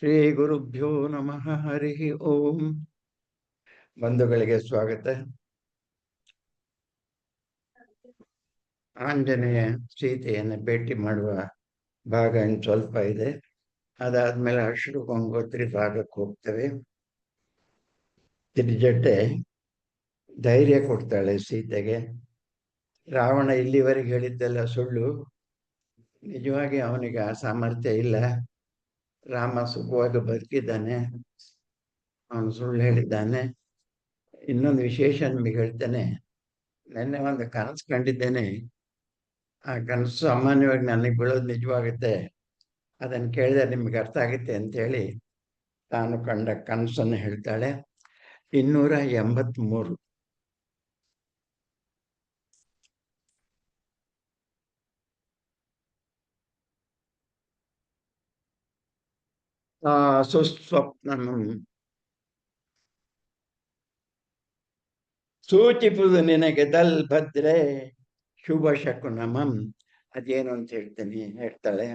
ಶ್ರೀ ಗುರುಭ್ಯೋ ನಮಃ. ಹರಿ ಓಂ. ಬಂಧುಗಳಿಗೆ ಸ್ವಾಗತ. ಆಂಜನೇಯ ಸೀತೆಯನ್ನು ಭೇಟಿ ಮಾಡುವ ಭಾಗ ಇನ್ನು ಸ್ವಲ್ಪ ಇದೆ. ಅದಾದ್ಮೇಲೆ ಅಶ್ರು ಗಂಗೋತ್ರಿ ಭಾಗಕ್ಕೆ ಹೋಗ್ತವೆ. ತ್ರಿಜಟೆ ಧೈರ್ಯ ಕೊಡ್ತಾಳೆ ಸೀತೆಗೆ. ರಾವಣ ಇಲ್ಲಿವರೆಗೆ ಹೇಳಿದ್ದೆಲ್ಲ ಸುಳ್ಳು, ನಿಜವಾಗಿ ಅವನಿಗೆ ಆ ಸಾಮರ್ಥ್ಯ ಇಲ್ಲ. ರಾಮ ಸುಖವಾಗಿ ಬದುಕಿದ್ದಾನೆ, ಅವನು ಸುಳ್ಳು ಹೇಳಿದ್ದಾನೆ. ಇನ್ನೊಂದು ವಿಶೇಷ ನಿಮಗೆ ಹೇಳ್ತೇನೆ. ನಿನ್ನೆ ಒಂದು ಕನಸು ಕಂಡಿದ್ದೇನೆ. ಆ ಕನಸು ಸಾಮಾನ್ಯವಾಗಿ ನನಗೆ ಬೀಳೋದು ನಿಜವಾಗುತ್ತೆ. ಅದನ್ನು ಕೇಳಿದ್ರೆ ನಿಮ್ಗೆ ಅರ್ಥ ಆಗುತ್ತೆ ಅಂತೇಳಿ ತಾನು ಕಂಡ ಕನಸನ್ನು ಹೇಳ್ತಾಳೆ. 283. ಸುಸ್ವಪ್ನಂ ಸೂಚಿಪುದು ನಿನಗೆ ದಲ್ ಭದ್ರೆ ಶುಭ ಶಕುನಮಂ. ಅದೇನು ಅಂತ ಹೇಳ್ತಾಳೆ.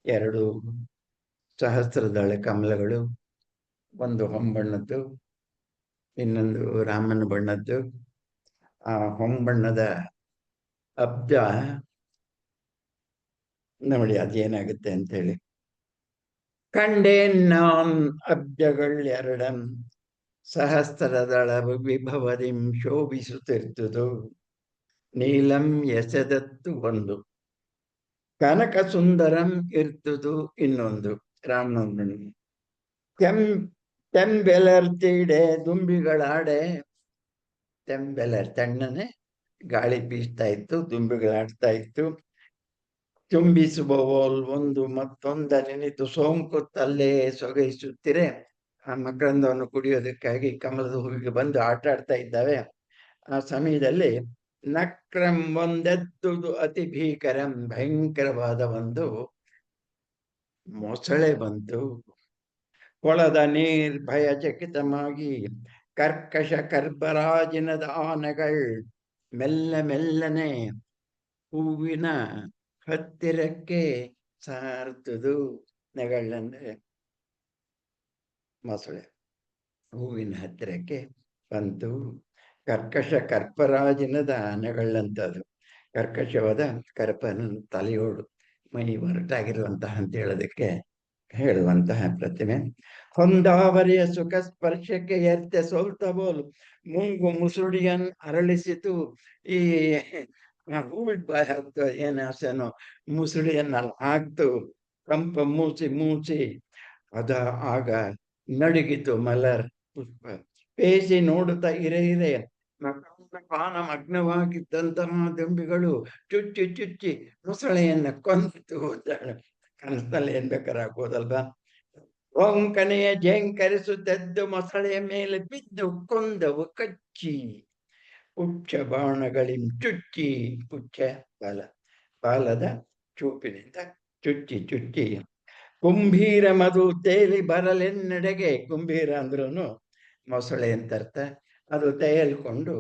2 ಸಹಸ್ರದಳ ಕಮಲಗಳು, ಒಂದು ಹೊಂಬಣ್ಣದ್ದು, ಇನ್ನೊಂದು ರಾಮನ ಬಣ್ಣದ್ದು. ಆ ಹೊಂಬಣ್ಣದ ಅಬ್ಜ ನೋಡಿ ಅದೇನಾಗುತ್ತೆ ಅಂತೇಳಿ. ಕಂಡೇನ್ ನಾನ್ ಅಬ್ಜಗಳೆರಡಂ ಸಹಸ್ರದಳ ವಿಭವದಿಂ ಶೋಭಿಸುತ್ತಿರ್ತುದು ನೀಲಂ ಎಸೆದತ್ತು ಒಂದು ಕನಕ ಸುಂದರಂ ಇರ್ತುದು ಇನ್ನೊಂದು. ರಾಮನವಮಿ ತೆಂಬೆಲರ್ತಿಡೆ ದುಂಬಿಗಳಾಡೆ. ತೆಂಬೆಲರ್ ತಣ್ಣನೆ ಗಾಳಿ ಬೀಸ್ತಾ ಇತ್ತು, ದುಂಬಿಗಳಾಡ್ತಾ ಇತ್ತು. ಚುಂಬಿಸುವವೋಲ್ ಒಂದು ಮತ್ತೊಂದ ನೆನೆದು ಸೋಂಕುತ್ತಲ್ಲೇ ಸೊಗೈಸುತ್ತಿರೆ. ಆ ಮಕರಂದವನ್ನು ಕುಡಿಯೋದಕ್ಕಾಗಿ ಕಮಲದ ಹೂವಿಗೆ ಬಂದು ಆಟ ಆಡ್ತಾ ಇದ್ದಾವೆ. ಆ ಸಮಯದಲ್ಲಿ ನಕ್ರಂ ಒಂದೆದ್ದುದು ಅತಿ ಭೀಕರಂ, ಭಯಂಕರವಾದ ಒಂದು ಮೊಸಳೆ ಬಂತು. ಕೊಳದ ನೀರ್ ಭಯಚಕಿತಮಾಗಿ ಕರ್ಕಶ ಕರ್ಬರಾಜಿನದ ಆನೆಗಳು ಮೆಲ್ಲ ಮೆಲ್ಲನೆ ಹೂವಿನ ಹತ್ತಿರಕ್ಕೆ ಸಾರ್ತುದು. ನೆಗಳಂದ್ರೆ ಮೊಸಳೆ ಹೂವಿನ ಹತ್ತಿರಕ್ಕೆ ಬಂತು. ಕರ್ಕಶ ಕರ್ಪರಾಜಿನದ ಆನೆಗಳಂತದು. ಕರ್ಕಶವಾದ ಕರ್ಪನ ತಲೆಯೋಡು, ಮೈ ಹೊರಟಾಗಿರುವಂತಹ ಅಂತ ಹೇಳೋದಕ್ಕೆ ಹೇಳುವಂತಹ ಪ್ರತಿಮೆ. ಹೊಂದಾವರಿಯ ಸುಖ ಸ್ಪರ್ಶಕ್ಕೆ ಎರ್ತೆ ಸೋಲ್ತಬೋಲ್ ಮುಂಗು ಮುಸುಡಿಯನ್ ಅರಳಿಸಿತು. ಈ ಹೂವಿನ ಬಾಯಿ ಹಾಕ್ತು, ಏನ್ ಆಸೆನೋ ಮುಸುಡಿಯನ್ನ ಹಾಕ್ತು. ಕಂಪ ಮೂಸಿ ಮೂಸಿ ಅದ ಆಗ ನಡುಗಿತು ಮಲರ್ ಪುಷ್ಪ. ಪೇಸಿ ನೋಡುತ್ತಾ ಇರೆ ಪಾನ ಮಗ್ನವಾಗಿದ್ದಂತಹ ದುಂಬಿಗಳು ಚುಚ್ಚಿ ಚುಚ್ಚಿ ಮೊಸಳೆಯನ್ನ ಕೊಂದಿತು. ಕನಸಲ್ಲಿ ಏನ್ ಬೇಕಾದ್ರೆ ಹಾಕೋದಲ್ವಾ. ಓಂಕನೆಯ ಜೇಂಕರಿಸುತ್ತೆದ್ದು ಮೊಸಳೆಯ ಮೇಲೆ ಬಿದ್ದು ಕೊಂದವು ಕಚ್ಚಿ. ಪುಚ್ಚ ಬಾಣಗಳಿಂ ಚುಚ್ಚಿ, ಪುಚ್ಚ ಬಾಲದ ಚೂಪಿನಿಂದ ಚುಚ್ಚಿ ಚುಚ್ಚಿ. ಕುಂಭೀರ ಮಧು ತೇಲಿ ಬರಲೆನ್ನೆಡೆಗೆ. ಕುಂಭೀರ ಅಂದ್ರೂ ಮೊಸಳೆ ಅಂತ ಅರ್ಥ. ಅದು ತೇಲ್ಕೊಂಡು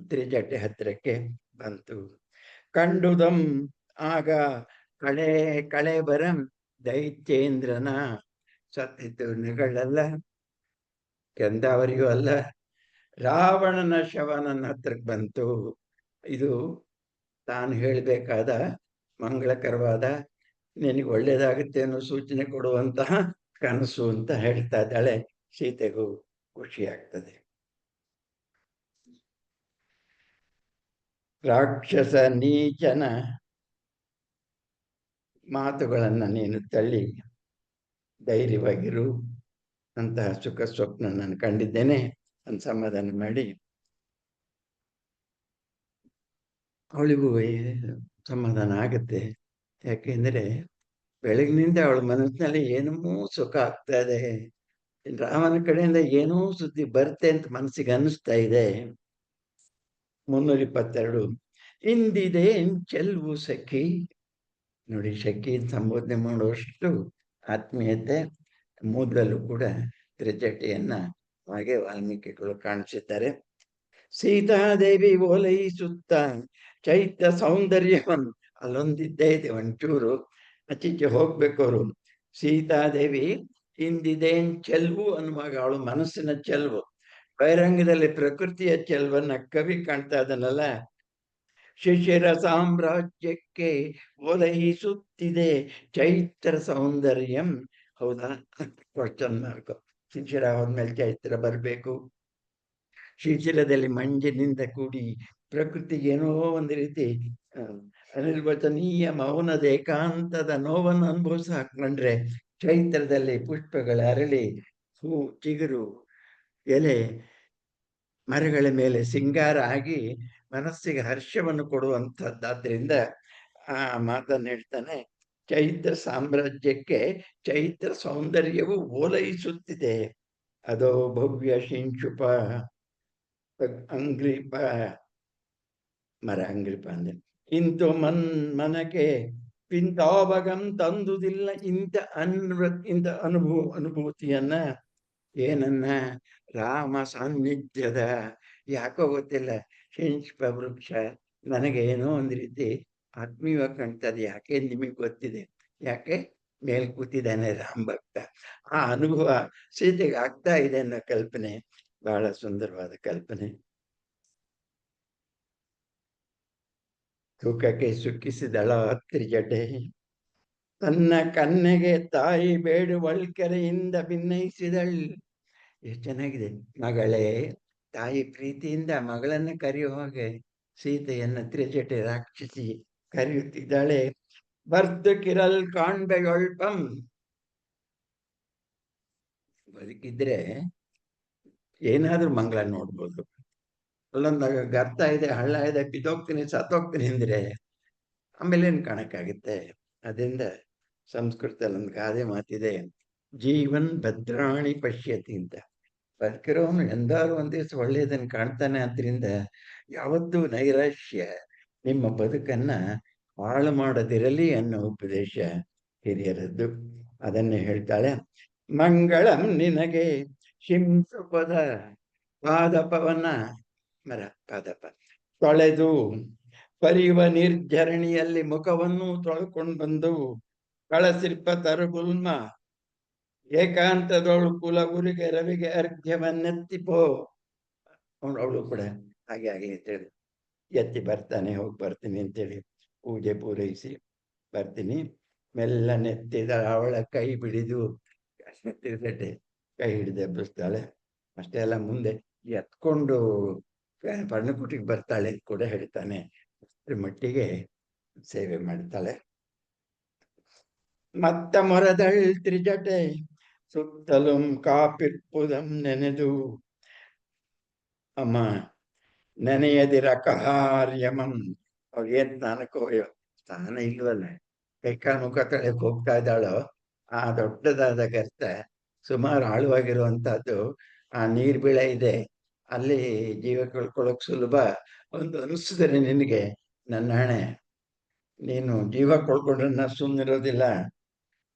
ತ್ರಿಜಟೆ ಹತ್ತಿರಕ್ಕೆ ಬಂತು. ಕಂಡುದಂ ಆಗ ಕಳೆ ಬರಂ ದೈತ್ಯೇಂದ್ರನ. ಸತ್ತಿದ್ದು ನೆಗಳಲ್ಲ, ಕೆಂದಾವರಿಗೂ ಅಲ್ಲ, ರಾವಣನ ಶವನನ್ನ ಹತ್ರಕ್ಕೆ ಬಂತು. ಇದು ತಾನು ಹೇಳಬೇಕಾದ ಮಂಗಳಕರವಾದ, ನಿನಗೆ ಒಳ್ಳೇದಾಗುತ್ತೆ ಅನ್ನೋ ಸೂಚನೆ ಕೊಡುವಂತಹ ಕನಸು ಅಂತ ಹೇಳ್ತಾ ಇದ್ದಾಳೆ. ಸೀತೆಗೂ ಖುಷಿ ಆಗ್ತದೆ. ರಾಕ್ಷಸ ನೀಚನ ಮಾತುಗಳನ್ನ ನೀನು ತಳ್ಳಿ ಧೈರ್ಯವಾಗಿರು. ಅಂತಹ ಸುಖ ಸ್ವಪ್ನ ನಾನು ಕಂಡಿದ್ದೇನೆ ಅಂತ ಸಮಾಧಾನ ಮಾಡಿ ಅವಳಿಗೂ ಸಮಾಧಾನ ಆಗತ್ತೆ. ಯಾಕೆಂದ್ರೆ ಬೆಳಗಿನಿಂದ ಅವಳ ಮನಸ್ಸಿನಲ್ಲಿ ಏನೋ ಸುಖ ಆಗ್ತಾ ಇದೆ. ರಾಮನ ಕಡೆಯಿಂದ ಏನೋ ಸುದ್ದಿ ಬರುತ್ತೆ ಅಂತ ಮನಸ್ಸಿಗೆ ಅನ್ನಿಸ್ತಾ ಇದೆ. 322. ಇಂದಿದೆ ಚೆಲ್ವು ಸಖಿ. ನೋಡಿ, ಸಖಿ ಸಂಬೋಧನೆ ಮಾಡುವಷ್ಟು ಆತ್ಮೀಯತೆ ಮೂಲದಲ್ಲೂ ಕೂಡ ತ್ರಿಜಟೆಯನ್ನ ಹಾಗೆ ವಾಲ್ಮೀಕಿಗಳು ಕಾಣಿಸಿದ್ದಾರೆ. ಸೀತಾದೇವಿ ಓಲೈಸುತ್ತ ಚೈತ್ಯ ಸೌಂದರ್ಯವನ್ನು ಅಲ್ಲೊಂದಿದ್ದೇ ಇದೆ ಒಂಚೂರು. ಆಚೀಚೆ ಹೋಗ್ಬೇಕು ಅವರು. ಸೀತಾದೇವಿ ಇಂದಿದೇನ್ ಚೆಲ್ವು ಅನ್ನುವಾಗ ಅವಳು ಮನಸ್ಸಿನ ಚೆಲ್ವು, ಬಹಿರಂಗದಲ್ಲಿ ಪ್ರಕೃತಿಯ ಚೆಲ್ವನ್ನ ಕವಿ ಕಾಣ್ತಾ ಇದನ್ನಲ್ಲ. ಶಿಶಿರ ಸಾಮ್ರಾಜ್ಯಕ್ಕೆ ಓಲೈಸುತ್ತಿದೆ ಚೈತ್ರ ಸೌಂದರ್ಯಂ. ಹೌದಾ? Question mark. ಶಿಶಿರ ಹೋದ್ಮೇಲೆ ಚೈತ್ರ ಬರಬೇಕು. ಶಿಶಿರದಲ್ಲಿ ಮಂಜಿನಿಂದ ಕೂಡಿ ಪ್ರಕೃತಿಗೆ ಏನೋ ಒಂದು ರೀತಿ ಅನಿರ್ವಚನೀಯ ಮೌನದ ಏಕಾಂತದ ನೋವನ್ನು ಅನುಭವಿಸ ಹಾಕೊಂಡ್ರೆ, ಚೈತ್ರದಲ್ಲಿ ಪುಷ್ಪಗಳ ಅರಳಿ ಹೂ ಚಿಗುರು ಎಲೆ ಮರಗಳ ಮೇಲೆ ಸಿಂಗಾರ ಆಗಿ ಮನಸ್ಸಿಗೆ ಹರ್ಷವನ್ನು ಕೊಡುವಂಥದ್ದಾದ್ರಿಂದ ಆ ಮಾತನ್ನು ಹೇಳ್ತಾನೆ. ಚೈತ್ರ ಸಾಮ್ರಾಜ್ಯಕ್ಕೆ ಚೈತ್ರ ಸೌಂದರ್ಯವು ಓಲೈಸುತ್ತಿದೆ. ಅದೋ ಭವ್ಯ ಶಿಂಶುಪ ಅಂಗ್ರಿಪ ಮರ ಅಂಗ್ರಿಪ ಅಂದ್ರೆ ಇಂತು ಮನಕ್ಕೆ ಪಿಂತಾವಗಂ ತಂದುದಿಲ್ಲ ಇಂಥ ಅನುಭೂತಿಯನ್ನ. ಏನನ್ನ? ರಾಮ ಸಾನ್ನಿಧ್ಯದ ಯಾಕೋ ಗೊತ್ತಿಲ್ಲ, ಶಿಂಶುಪ ವೃಕ್ಷ ನನಗೆ ಏನೋ ಒಂದು ರೀತಿ ಆತ್ಮೀಯವಾಗಿ ಕಾಣ್ತದೆ. ಯಾಕೆ ನಿಮಗೆ ಗೊತ್ತಿದೆ? ಯಾಕೆ? ಮೇಲ್ ಕೂತಿದ್ದಾನೆ ರಾಮ ಭಕ್ತ. ಆ ಅನುಭವ ಸೀತೆಗೆ ಆಗ್ತಾ ಇದೆ ಅನ್ನೋ ಕಲ್ಪನೆ ಬಹಳ ಸುಂದರವಾದ ಕಲ್ಪನೆ. ತೂಕಕ್ಕೆ ಸುಕ್ಕಿಸಿದಳ ತ್ರಿಜಟೆ, ತನ್ನ ಕನ್ನೆಗೆ ತಾಯಿ ಬೇಡುವಳ್ಕೆರೆಯಿಂದ ಭಿನ್ನಯಿಸಿದಳ್. ಎಷ್ಟು ಚೆನ್ನಾಗಿದೆ. ಮಗಳೇ, ತಾಯಿ ಪ್ರೀತಿಯಿಂದ ಮಗಳನ್ನ ಕರೆಯುವ ಹಾಗೆ ಸೀತೆಯನ್ನ ತ್ರಿಜಟೆ ರಾಕ್ಷಸಿ ಕರೆಯುತ್ತಿದ್ದಾಳೆ. ಬರ್ದು ಕಿರಲ್ ಕಾಣ್ಬೆಯೊಳ್ಪಂ. ಬದುಕಿದ್ರೆ ಏನಾದ್ರೂ ಮಂಗಳ ನೋಡ್ಬೋದು. ಅಲ್ಲೊಂದು ಗರ್ತ ಇದೆ, ಹಳ್ಳ ಇದೆ, ಬಿದ್ದೋಗ್ತೀನಿ ಸತ್ತೋಗ್ತೀನಿ ಅಂದ್ರೆ ಆಮೇಲೆ ಏನ್ ಕಾಣಕ್ಕಾಗುತ್ತೆ? ಅದರಿಂದ ಸಂಸ್ಕೃತದಲ್ಲಿ ಒಂದು ಗಾದೆ ಮಾತಿದೆ, ಜೀವನ್ ಭದ್ರಾಣಿ ಪಶ್ಯತಿ ಅಂತ. ಬದುಕಿರೋನು ಎಂದಾರು ಒಂದ್ ದಿವಸ ಒಳ್ಳೆಯದನ್ನು ಕಾಣ್ತಾನೆ. ಆದ್ರಿಂದ ಯಾವತ್ತೂ ನೈರಾಶ್ಯ ನಿಮ್ಮ ಬದುಕನ್ನ ಹಾಳು ಮಾಡದಿರಲಿ ಅನ್ನೋ ಉಪದೇಶ ಹಿರಿಯರದ್ದು. ಅದನ್ನೇ ಹೇಳ್ತಾಳೆ. ಮಂಗಳಂ ನಿನಗೆ ಶಿಂಶುಪದ ಪಾದಪವನ್ನ ಮರ ಪಾದಪ ತೊಳೆದು ಪರಿವ ನಿರ್ಜರಣಿಯಲ್ಲಿ ಮುಖವನ್ನು ತೊಳ್ಕೊಂಡು ಬಂದು ಕಳಸಿರ್ಪ ತರುಗುಲ್ಮ ಏಕಾಂತದವಳು ಕುಲಗುರಿಗೆ ರವಿಗೆ ಅರ್ಘ್ಯವನ್ನೆತ್ತಿಪೋ. ಅವಳು ಕೂಡ ಹಾಗೆ ಆಗ್ಲಿ ಅಂತೇಳಿ ಎತ್ತಿ ಬರ್ತಾನೆ. ಹೋಗಿ ಬರ್ತೀನಿ ಅಂತೇಳಿ ಪೂಜೆ ಪೂರೈಸಿ ಬರ್ತೀನಿ. ಮೆಲ್ಲನೆತ್ತಿದ ಅವಳ ಕೈ ಬಿಡಿದು ತಿರ್ಸಟ್ಟೆ ಕೈ ಹಿಡಿದು ಎಬ್ಬಿಸ್ತಾಳೆ. ಅಷ್ಟೇ ಅಲ್ಲ, ಮುಂದೆ ಎತ್ಕೊಂಡು ಪರ್ಣಕುಟಿಗೆ ಬರ್ತಾಳೆ ಕೂಡ ಹೇಳ್ತಾನೆ. ಅಷ್ಟರ ಮಟ್ಟಿಗೆ ಸೇವೆ ಮಾಡ್ತಾಳೆ. ಮತ್ತ ಮೊರದಳ್ ತ್ರಿಜಟೆ ಸುತ್ತಲುಂ ಕಾಪಿರ್ಪುದಂ ನೆನೆದು. ಅಮ್ಮ ನೆನೆಯದಿರ ಕಹಾರ್ಯಮಂ. ಅವ್ರು ಏನ್ ಸ್ನಾನಕ್ಕೆ ಹೋಯೋ ಸ್ನಾನ ಇಲ್ವಲ್ಲ, ಕೈಕಾಲು ಮುಖ ತೊಳೆಯಕ್ಕೆ ಹೋಗ್ತಾ ಇದ್ದಾಳೋ ಆ ದೊಡ್ಡದಾದ ಗರ್ತ ಸುಮಾರು ಆಳವಾಗಿರುವಂತಹದ್ದು. ಆ ನೀರ್ ಬೀಳ ಇದೆ, ಅಲ್ಲಿ ಜೀವ ಕಳ್ಕೊಳ್ಳೋಕ್ ಸುಲಭ ಒಂದು ಅನಿಸಿದ್ರೆ ನಿನಗೆ, ನನ್ನ ಹಣೆ, ನೀನು ಜೀವ ಕಳ್ಕೊಂಡ್ರೆ ನಾ ಸುಮ್ಮನಿರೋದಿಲ್ಲ.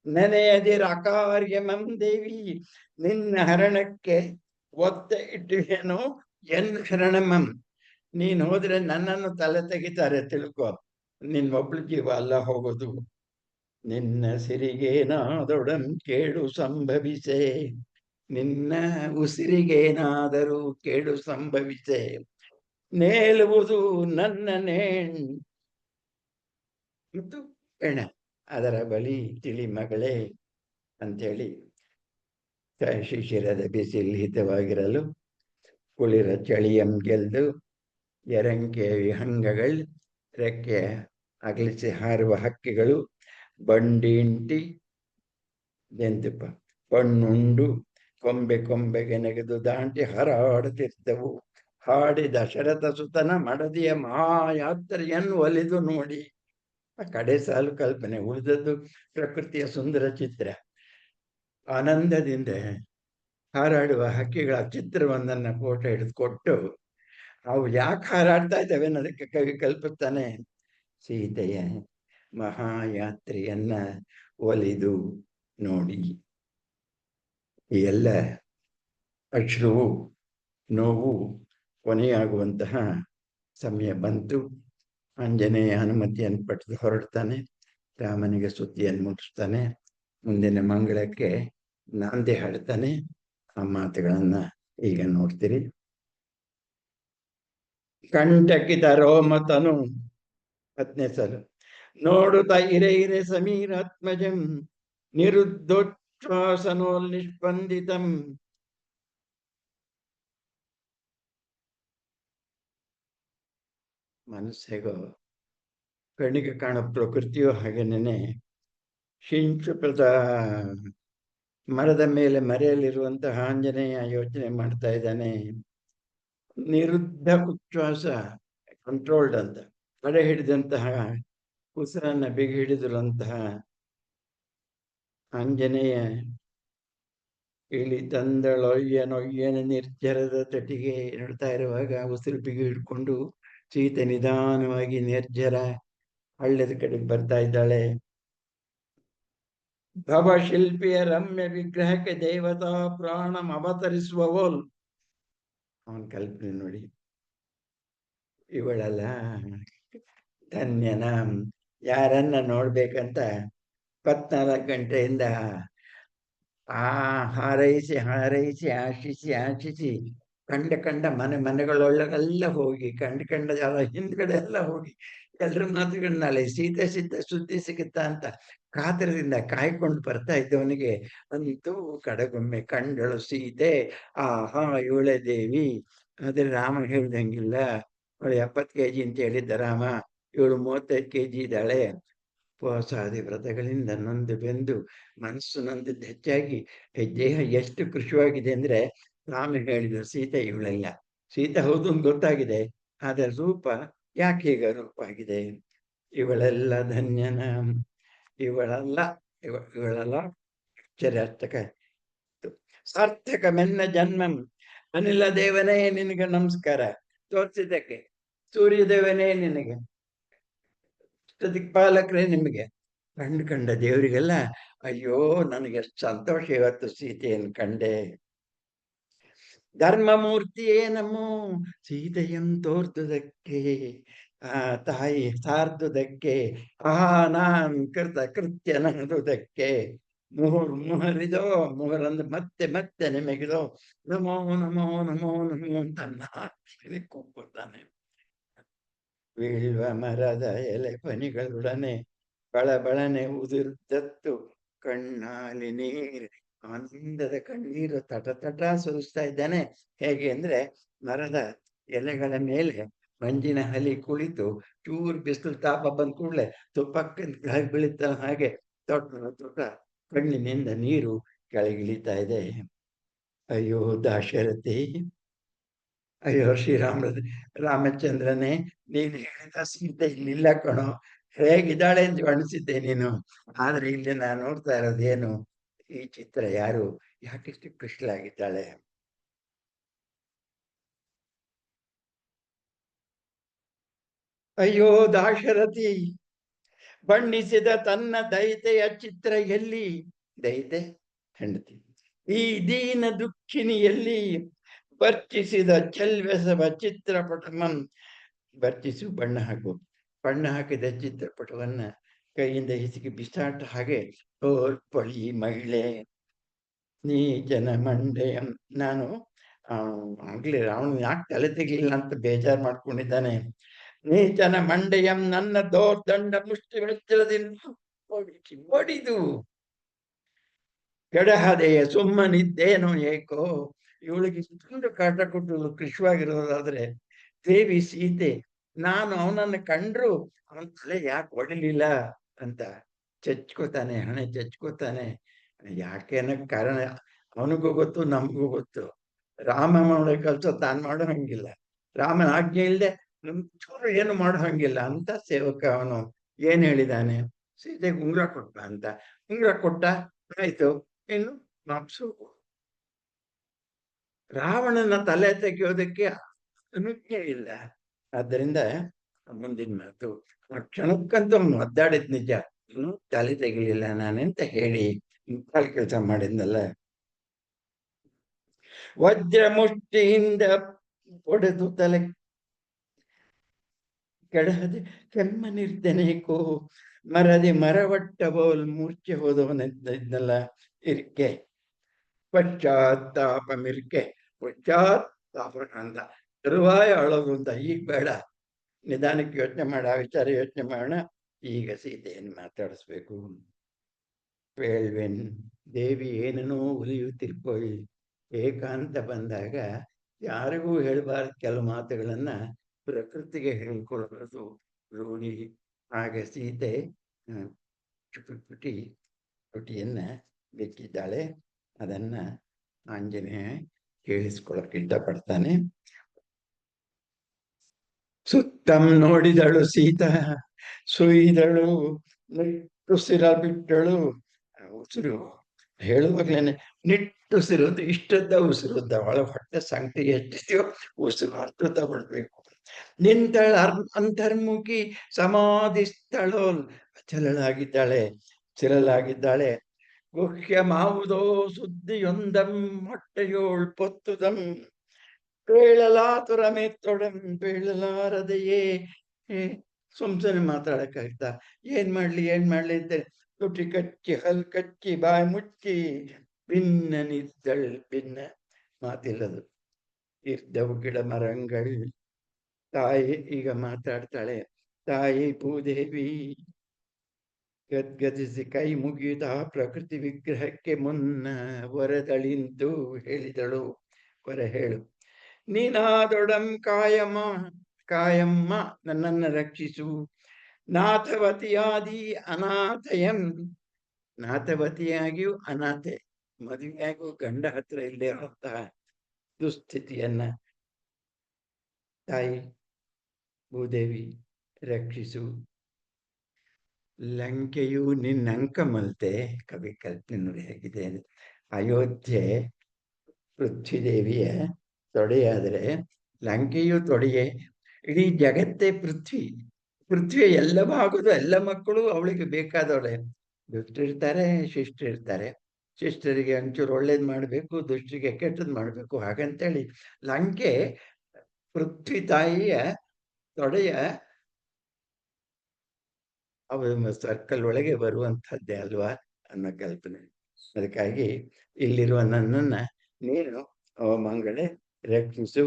ನೆನೆಯದಿರ ಅಕಾರ್ಯಮಂ ದೇವಿ, ನಿನ್ನ ಹರಣಕ್ಕೆ ಒತ್ತೆ ಇಟ್ಟಿವೇನು ಎನ್ ಶರಣಮಂ. ನೀನ್ ಹೋದ್ರೆ ನನ್ನನ್ನು ತಲೆ ತೆಗಿತಾರೆ ತಿಳ್ಕೊ. ನಿನ್ ಒಬ್ಳು ಜೀವ ಅಲ್ಲ ಹೋಗೋದು. ನಿನ್ನ ಸಿರಿಗೇನಾದೊಡಂ ಕೇಡು ಸಂಭವಿಸೆ, ನಿನ್ನ ಉಸಿರಿಗೇನಾದರೂ ಕೇಡು ಸಂಭವಿಸೆ, ನೇಲುವುದು ನನ್ನ ನೇಣ್ ಮತ್ತು ಎಣ ಅದರ ಬಳಿ ತಿಳಿ ಮಗಳೇ ಅಂಥೇಳಿ. ಶಿಶಿರದ ಬಿಸಿಲು ಹಿತವಾಗಿರಲು ಕುಳಿರ ಚಳಿಯಂ ಗೆಲ್ದು ಎರಂಕೆ ವಿಹಂಗಗಳು ರೆಕ್ಕೆ ಅಗಲಿಸಿ ಹಾರುವ ಹಕ್ಕಿಗಳು ಬಂಡಿಂಟಿ ಜಂತುಪ ಪಣ್ಣುಂಡು ಕೊಂಬೆ ಕೊಂಬೆಗೆ ನೆಗೆದು ದಾಂಟಿ ಹಾರಾಡುತ್ತಿದ್ದವು. ಹಾಡಿ ದಶರಥ ಸುತನ ಮಡದಿಯ ಮಹಾಯಾತ್ರೆಯನ್ನು ಒಲಿದು ನೋಡಿ. ಆ ಕಡೆ ಸಾಲು ಕಲ್ಪನೆ, ಉಳಿದದ್ದು ಪ್ರಕೃತಿಯ ಸುಂದರ ಚಿತ್ರ. ಆನಂದದಿಂದ ಹಾರಾಡುವ ಹಕ್ಕಿಗಳ ಚಿತ್ರವೊಂದನ್ನ ಫೋಟೋ ಹಿಡಿದು ಕೊಟ್ಟು, ಅವು ಯಾಕೆ ಹಾರಾಡ್ತಾ ಇದ್ದಾವೆ ಅನ್ನೋದಕ್ಕೆ ಕವಿ ಕಲ್ಪಿಸ್ತಾನೆ. ಸೀತೆಯ ಮಹಾಯಾತ್ರೆಯನ್ನ ಒಲಿದು ನೋಡಿ. ಈ ಎಲ್ಲ ಅಶ್ರುವು ನೋವು ಕೊನೆಯಾಗುವಂತಹ ಸಮಯ ಬಂತು. ಆಂಜನೇಯ ಅನುಮತಿಯನ್ನು ಪಡೆದು ಹೊರಡ್ತಾನೆ. ರಾಮನಿಗೆ ಸುದ್ದಿಯನ್ನು ಮುಟ್ಟಿಸ್ತಾನೆ. ಮುಂದಿನ ಮಂಗಳಕ್ಕೆ ನಾಂದಿ ಹಾಡ್ತಾನೆ. ಆ ಮಾತುಗಳನ್ನ ಈಗ ನೋಡ್ತೀರಿ. ಕಂಟಕಿತ ರೋಮತನು 10ನೇ ಸಾಲು. ನೋಡುತ್ತ ಇರೆ ಸಮೀರಾತ್ಮಜಂ ನಿರುದ್ಧೋಚ್ಛ್ವಾಸನೋಲ್ ನಿಷ್ಪಂದಿತಂ. ಮನಸ್ಸೇಗೋ ಕಣ್ಣಿಗೆ ಕಾಣೋ ಪ್ರಕೃತಿಯು ಹಾಗೇನೆ ಶಿಂಶುಪದ ಮರದ ಮೇಲೆ ಮರೆಯಲ್ಲಿರುವಂತಹ ಆಂಜನೇಯ ಯೋಚನೆ ಮಾಡ್ತಾ ಇದ್ದಾನೆ. ನಿರುದ್ಧ ಉಚ್ಛ್ವಾಸ, ಕಂಟ್ರೋಲ್ಡ್ ಅಂತ, ತಡೆ ಹಿಡಿದಂತಹ ಉಸಿರನ್ನ ಬಿಗಿ ಹಿಡಿದಿರುವಂತಹ ಆಂಜನೇಯ ಇಳಿ ತಂದಳೊಯ್ಯನೊಯ್ಯನ ನಿರ್ಜರದ ತಟಿಗೆ ನೋಡ್ತಾ ಇರುವಾಗ ಉಸಿರು ಬಿಗಿ ಹಿಡ್ಕೊಂಡು ಸೀತೆ ನಿಧಾನವಾಗಿ ನಿರ್ಜರ ಹಳ್ಳದ ಕಡೆಗೆ ಬರ್ತಾ ಇದ್ದಾಳೆ. ಭವಶಿಲ್ಪಿಯ ರಮ್ಯ ವಿಗ್ರಹಕ್ಕೆ ದೇವತಾ ಪ್ರಾಣಂ ಅವತರಿಸುವವೋಲ್. ಅವನ ಕಲ್ಪನೆ ನೋಡಿ. ಇವಳಲ್ಲ ಧನ್ಯನ, ಯಾರನ್ನ ನೋಡ್ಬೇಕಂತ 14 ಗಂಟೆಯಿಂದ ಹಾರೈಸಿ ಹಾರೈಸಿ ಆಶಿಸಿ ಕಂಡ ಮನೆಗಳೊಳಗೆಲ್ಲ ಹೋಗಿ ಕಂಡ ಹಿಂದ್ಗಡೆ ಎಲ್ಲ ಹೋಗಿ ಎಲ್ರ ಮಾತುಗಳನ್ನಾಲೆ ಸೀತೆ ಸುದ್ದಿ ಸಿಗುತ್ತಾ ಅಂತ ಕಾತರದಿಂದ ಕಾಯ್ಕೊಂಡು ಬರ್ತಾ ಇದ್ದವನಿಗೆ ಅಂತೂ ಕಡೆಗೊಮ್ಮೆ ಕಂಡಳು ಸೀತೆ. ಆಹಾ ಇವಳೆ ದೇವಿ. ಆದ್ರೆ ರಾಮ ಹೇಳ್ದಂಗಿಲ್ಲ. ಅವಳು 70 kg ಅಂತ ಹೇಳಿದ್ದ ರಾಮ, ಇವಳು 35 kg ಇದ್ದಾಳೆ. ಉಪವಾಸಾದಿ ವ್ರತಗಳಿಂದ ನೊಂದು ಬೆಂದು ಮನಸ್ಸು ನೊಂದಿದ್ದು ಹೆಚ್ಚಾಗಿ ದೇಹ ಎಷ್ಟು ಕೃಶವಾಗಿದೆ ಅಂದ್ರೆ ರಾಮ ಹೇಳಿದ್ರು ಸೀತೆ ಇವಳೆಲ್ಲ. ಸೀತೆ ಹೌದು ಅಂತ ಗೊತ್ತಾಗಿದೆ, ಆದ್ರೆ ರೂಪ ಯಾಕೆ ಈಗ ರೂಪ ಆಗಿದೆ? ಇವಳೆಲ್ಲ ಧನ್ಯನ, ಇವಳೆಲ್ಲ ಆಶ್ಚರ್ಯಾರ್ಥಕ. ಸಾರ್ಥಕ ಮೆನ್ನ ಜನ್ಮಂ. ಅನಿಲ ದೇವನೇ ನಿನಗೆ ನಮಸ್ಕಾರ ತೋರಿಸಿದ್ದಕ್ಕೆ, ಸೂರ್ಯದೇವನೇ ನಿನಗೆ, ದಿಕ್ಪಾಲಕರೇ ನಿಮಗೆ, ಕಂಡ ದೇವರಿಗೆಲ್ಲ ಅಯ್ಯೋ ನನಗೆ ಎಷ್ಟು ಸಂತೋಷ ಇವತ್ತು ಸೀತೆಯನ್ನು ಕಂಡೆ. ಧರ್ಮಮೂರ್ತಿಯೇ ನಮ್ಮೋ ಸೀತೆಯಂ ತೋರ್ದುದಕ್ಕೆ, ತಾಯಿ ಸಾರ್ದುದಕ್ಕೆ, ನಾನ್ ಕೃತ್ಯನದುದಕ್ಕೆ, ಮುಹರಿದೋ ಮುಹರಂದು ಮತ್ತೆ ನಿಮಗಿದೋ ನಮೋ ನಮೋ ನಮೋ ನಮೋ ಅಂತ ಕೂಗ್ತಾನೆ. ಬೀಳುವ ಮರದ ಎಲೆ ಪನಿಗಳೊಡನೆ ಬಳನೆ ಉದುರ್ದತ್ತು ಕಣ್ಣಾಲಿ ನೀರು. ಆನಂದದ ಕಣ್ಣೀರು ತಟ ಸುರಿಸ್ತಾ ಇದ್ದಾನೆ. ಹೇಗೆ ಅಂದ್ರೆ ಮರದ ಎಲೆಗಳ ಮೇಲೆ ಮಂಜಿನ ಹಲಿ ಕುಳಿತು ಚೂರು ಬಿಸಿಲು ತಾಪ ಬಂದ ಕೂಡಲೇ ತುಪ್ಪಕ್ಕೆ ಬೀಳುತ್ತ ಹಾಗೆ ತೊಟ್ಟ ಕಣ್ಣಿನಿಂದ ನೀರು ಕೆಳಗಿಳಿತಾ ಇದೆ. ಅಯ್ಯೋ ದಾಶರಥಿ, ಅಯ್ಯೋ ರಾಮಚಂದ್ರನೇ, ನೀನು ಹೇಳಿದ ಸೀತೆ ಇಲ್ಲಿಲ್ಲ ಕಣೋ. ಹೇಗಿದ್ದಾಳೆ ಅಂತ ಅನಿಸಿದ್ದೆ ನೀನು, ಆದ್ರೆ ಇಲ್ಲಿ ನಾನು ನೋಡ್ತಾ ಇರೋದೇನು, ಈ ಚಿತ್ರ ಯಾರು, ಯಾಕಿಷ್ಟು ಕೃಷ್ಣಾಗಿದ್ದಾಳೆ? ಅಯ್ಯೋ ದಾಶರಥಿ, ಬಣ್ಣಿಸಿದ ತನ್ನ ದೈತೆಯ ಚಿತ್ರ ಎಲ್ಲಿ? ದೈತೆ ಹೆಂಡತಿ. ಈ ದೀನ ದುಃಖಿನಿಯಲ್ಲಿ ವರ್ಚಿಸಿದ ಚೆಲ್ವೆಸವ ಚಿತ್ರಪಟಮನ್. ವರ್ಚಿಸು ಬಣ್ಣ ಹಾಕು. ಬಣ್ಣ ಹಾಕಿದ ಚಿತ್ರಪಟವನ್ನ ಕೈಯಿಂದ ಹಿಸುಕಿ ಬಿಸಾಟ ಹಾಗೆ, ಓರ್ಪಳಿ ಮಹಿಳೆ ನೀಚನ ಮಂಡೆಯ. ನಾನು ಆಗ್ಲಿ ರಾವಣ ಯಾಕೆ ತಲೆ ತೆಗಿಲಿಲ್ಲ ಅಂತ ಬೇಜಾರು ಮಾಡ್ಕೊಂಡಿದ್ದಾನೆ. ನೀಚನ ಮಂಡೆಯಂ ನನ್ನ ದೋರ್ದಂಡ ಮುಷ್ಟಿ ವೆಚ್ಚರದಿಂದ ಹೊಡಿದು ಕೆಡಹದೆಯ ಸುಮ್ಮನಿದ್ದೇನೋ ಏಕೋ. ಇವಳಿಗೆ ಇಷ್ಟೊಂದು ಕಾಟ ಕೊಟ್ಟು ಕೃಷಿವಾಗಿರೋದಾದ್ರೆ ದೇವಿ ಸೀತೆ, ನಾನು ಅವನನ್ನು ಕಂಡ್ರು ಅವನ ತಲೆ ಯಾಕೆ ಹೊಡಿಲಿಲ್ಲ ಅಂತ ಚಚ್ಕೋತಾನೆ, ಹಣೆ ಚಚ್ಕೋತಾನೆ. ಯಾಕೇನ ಕಾರಣ ಅವನಿಗೂ ಗೊತ್ತು, ನಮಗೂ ಗೊತ್ತು. ರಾಮ ಮಾಡೋ ಕೆಲಸ ತಾನು ಮಾಡೋ ಹಂಗಿಲ್ಲ, ರಾಮನ ಆಜ್ಞೆ ಇಲ್ಲದೆ ಚೂರು ಏನು ಮಾಡೋ ಹಂಗಿಲ್ಲ ಅಂತ ಸೇವಕ ಅವನು ಏನ್ ಹೇಳಿದಾನೆ, ಸೀತೆಗೆ ಉಂಗ್ರ ಕೊಟ್ಟ ಅಂತ. ಉಂಗ್ರ ಕೊಟ್ಟ, ಆಯ್ತು, ಇನ್ನು ವಾಪಸ್ಸು. ರಾವಣನ ತಲೆ ತೆಗೆಯೋದಕ್ಕೆ ಅನುಜ್ಞೆ ಇಲ್ಲ. ಆದ್ದರಿಂದ ಮುಂದಿನ ಮಾತು, ಆ ಕ್ಷಣಕ್ಕಂತೂ ಒದ್ದಾಡಿದ್ ನಿಜ, ಇನ್ನು ತಲೆ ತೆಗಿಲಿಲ್ಲ ನಾನೆಂತ ಹೇಳಿ ಕೆಲಸ ಮಾಡಿದ್ನಲ್ಲ. ವಜ್ರ ಮುಷ್ಟಿಯಿಂದ ಹೊಡೆದು ತಲೆ ಕೆಡಹದೆ ಕೆಮ್ಮನಿರ್ದನೇಕೋ. ಮರದಿ ಮರವಟ್ಟಬೋಲ್ ಮೂರ್ಛೆ ಹೋದವನಿದ್ದಲ್ಲ ಇರ್ಕೆ ಪಶ್ಚಾತ್ತಾಪಮಿರ್ಕೆ ಪಶ್ಚಾತ್ತಾಪ ಅಂತ ತರುವಾಯ ಅಳೋದು ಅಂತ ಈಗ ಬೇಡ, ನಿಧಾನಕ್ಕೆ ಯೋಚನೆ ಮಾಡ ವಿಚಾರ ಯೋಚನೆ ಮಾಡೋಣ. ಈಗ ಸೀತೆಯನ್ನು ಮಾತಾಡಿಸ್ಬೇಕು. ಹೇಳ್ವೆನ್ ದೇವಿ ಏನೇನೋ ಉಲಿಯುತ್ತಿರ್ಕೊಳ್ಳಿ. ಏಕಾಂತ ಬಂದಾಗ ಯಾರಿಗೂ ಹೇಳಬಾರ್ದು ಕೆಲವು ಮಾತುಗಳನ್ನ ಪ್ರಕೃತಿಗೆ ಹೇಳ್ಕೊಳ್ಬಾರ್ದು ರೂಢಿ. ಆಗ ಸೀತೆ ಪುಟಿಯನ್ನ ಬೇಕಿದ್ದಾಳೆ. ಅದನ್ನ ಆಂಜನೇಯ ಕೇಳಿಸ್ಕೊಳಕ್ ಇಷ್ಟಪಡ್ತಾನೆ. ಸುತ್ತಂ ನೋಡಿದಳು ಸೀತಾ, ಸುಯ್ದಳು, ನಿಟ್ಟುಸಿರ ಬಿಟ್ಟಳು. ಉಸಿರು ಹೇಳುವಾಗ್ಲೇನೆ ನಿಟ್ಟುಸಿರೋದು, ಇಷ್ಟದ ಉಸಿರುದ್ದ ಒಳ ಹೊಟ್ಟೆ ಸಂಕಟಿ ಎಷ್ಟಿದೆಯೋ ಉಸಿರು ಅಷ್ಟು ತಗೊಳ್ಬೇಕು. ನಿಂತಳ ಅಂತರ್ಮುಖಿ ಸಮಾಧಿಸ್ಥಳೋ, ಅಚಲಳಾಗಿದ್ದಾಳೆ, ಚಿರಲಾಗಿದ್ದಾಳೆ. ಗುಹ್ಯ ಮಾವುದೋ ಸುದ್ದಿಯೊಂದಂ ಹೊಟ್ಟೆಯೋಳ್ ಪೊತ್ತುದಂ ಪೇಳಲಾತುರ ಮೇತ್ತೊಡಂ ಪೇಳಲಾರದೆಯೇ. ಸುಮ್ಸನೆ ಮಾತಾಡಕ್ಕಾಗ್ತಾ, ಏನ್ ಮಾಡ್ಲಿ ಅಂತ ತುಟಿ ಕಚ್ಚಿ ಹಲ್ ಕಚ್ಚಿ ಬಾಯಿ ಮುಚ್ಚಿ ಭಿನ್ನನಿದ್ದಳ್. ಭಿನ್ನ ಮಾತಿಲ್ಲದು ಇರ್ದವು ಗಿಡ ಮರಂಗಳ್. ತಾಯಿ ಈಗ ಮಾತಾಡ್ತಾಳೆ. ತಾಯಿ ಭೂದೇವಿ ಗದ್ಗದಿಸಿ ಕೈ ಮುಗಿಯುತ್ತ ಪ್ರಕೃತಿ ವಿಗ್ರಹಕ್ಕೆ ಮುನ್ನ ವರದಳಿಂತು ಹೇಳಿದಳು. ವರ ಹೇಳು, ನೀನಾದೊಡಂ ಕಾಯಮ್ಮ ನನ್ನನ್ನು ರಕ್ಷಿಸು. ನಾಥವತಿಯಾದಿ ಅನಾಥಯಂ, ನಾಥವತಿಯಾಗಿಯೂ ಅನಾಥೆ, ಮದುವೆಯಾಗಿಯೂ ಗಂಡ ಹತ್ರ ಇಲ್ಲದೆ ಇರುವಂತಹ ದುಸ್ಥಿತಿಯನ್ನ ತಾಯಿ ಭೂದೇವಿ ರಕ್ಷಿಸು. ಲಂಕೆಯು ನಿನ್ನಂಕಮಲ್ತೆ. ಕವಿ ಕಲ್ಪನೆ ನೋಡಿ ಹೇಗಿದೆ. ಅಯೋಧ್ಯೆ ಪೃಥ್ವಿದೇವಿಯ ತೊಡೆಯಾದರೆ ಲಂಕೆಯು ತೊಡೆಯೇ. ಇಡೀ ಜಗತ್ತೇ ಪೃಥ್ವಿ. ಪೃಥ್ವಿಯ ಎಲ್ಲ ಭಾಗದ ಎಲ್ಲ ಮಕ್ಕಳು ಅವಳಿಗೆ ಬೇಕಾದವಳೆ. ದುಷ್ಟರಿರ್ತಾರೆ, ಶಿಷ್ಟರಿರ್ತಾರೆ. ಶಿಷ್ಟರಿಗೆ ಒಂಚೂರು ಒಳ್ಳೇದು ಮಾಡಬೇಕು, ದುಷ್ಟರಿಗೆ ಕೆಟ್ಟದ್ದು ಮಾಡಬೇಕು. ಹಾಗಂತೇಳಿ ಲಂಕೆ ಪೃಥ್ವಿ ತಾಯಿಯ ತೊಡೆಯ ಅವ ಸರ್ಕಲ್ ಒಳಗೆ ಬರುವಂಥದ್ದೇ ಅಲ್ವಾ ಅನ್ನೋ ಕಲ್ಪನೆ. ಅದಕ್ಕಾಗಿ ಇಲ್ಲಿರುವ ನನ್ನನ್ನ ನೀನು ಮಂಗಳೇ ರಕ್ಷಿಸು.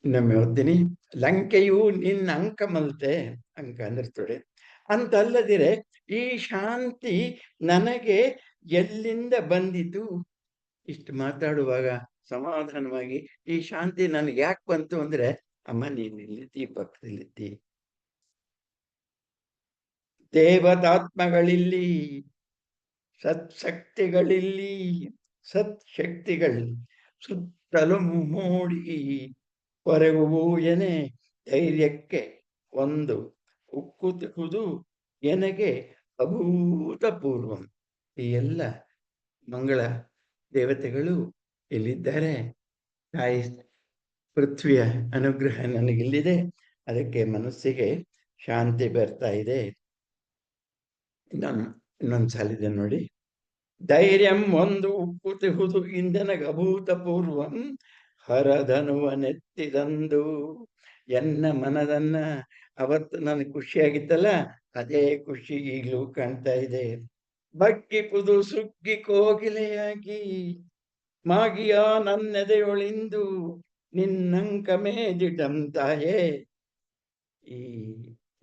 ಇನ್ನೊಮ್ಮೆ ಓದ್ತೀನಿ. ಲಂಕೆಯು ನಿನ್ನ ಅಂಕಮಲ್ತೆ, ಅಂಕ ಅಂದ್ರೆ ತೊಡೆ, ಅಂತಲ್ಲದಿರೆ ಈ ಶಾಂತಿ ನನಗೆ ಎಲ್ಲಿಂದ ಬಂದಿತು. ಇಷ್ಟು ಮಾತಾಡುವಾಗ ಸಮಾಧಾನವಾಗಿ ಈ ಶಾಂತಿ ನನಗೆ ಯಾಕೆ ಬಂತು ಅಂದ್ರೆ, ಅಮ್ಮ ನೀನ್ ಇಲ್ಲಿದ್ದಿ, ಪಕ್ಕದಲ್ಲಿದ್ದಿ. ದೇವತಾತ್ಮಗಳಿಲ್ಲಿ, ಸತ್ಶಕ್ತಿಗಳಿಲ್ಲಿ, ಸತ್ಶಕ್ತಿಗಳು ಸುತ್ತಲೂ ಮೂಡಿ ಹೊರಗುವು ಎನೆ ಧೈರ್ಯಕ್ಕೆ ಒಂದು ಉಕ್ಕುವುದು ಎನಗೆ ಅಭೂತಪೂರ್ವ. ಈ ಎಲ್ಲ ಮಂಗಳ ದೇವತೆಗಳು ಇಲ್ಲಿದ್ದಾರೆ. ತಾಯಿ ಪೃಥ್ವಿಯ ಅನುಗ್ರಹ ನನಗಿಲ್ಲಿದೆ. ಅದಕ್ಕೆ ಮನಸ್ಸಿಗೆ ಶಾಂತಿ ಬರ್ತಾ ಇದೆ. ಇನ್ನೊಂದು ಸಾಲಿದೆ ನೋಡಿ. ಧೈರ್ಯಂ ಒಂದು ಉಕ್ಕುತಿಹುದು ಇಂದನಗ ಅಭೂತಪೂರ್ವಂ ಹರಧನುವ ನೆತ್ತಿದಂದು. ಎನ್ನ ಮನದನ್ನ ಅವತ್ತು ನನಗೆ ಖುಷಿಯಾಗಿತ್ತಲ್ಲ, ಅದೇ ಖುಷಿ ಈಗಲೂ ಕಾಣ್ತಾ ಇದೆ. ಬಗ್ಗಿ ಪುದು ಸುಗ್ಗಿ ಕೋಗಿಲೆಯಾಗಿ ಮಾಗಿಯ ನನ್ನೆದೆಯೊಳಿಂದು ನಿನ್ನಂಕಮೇ ದಿಟಂ ತಾಯೇ. ಈ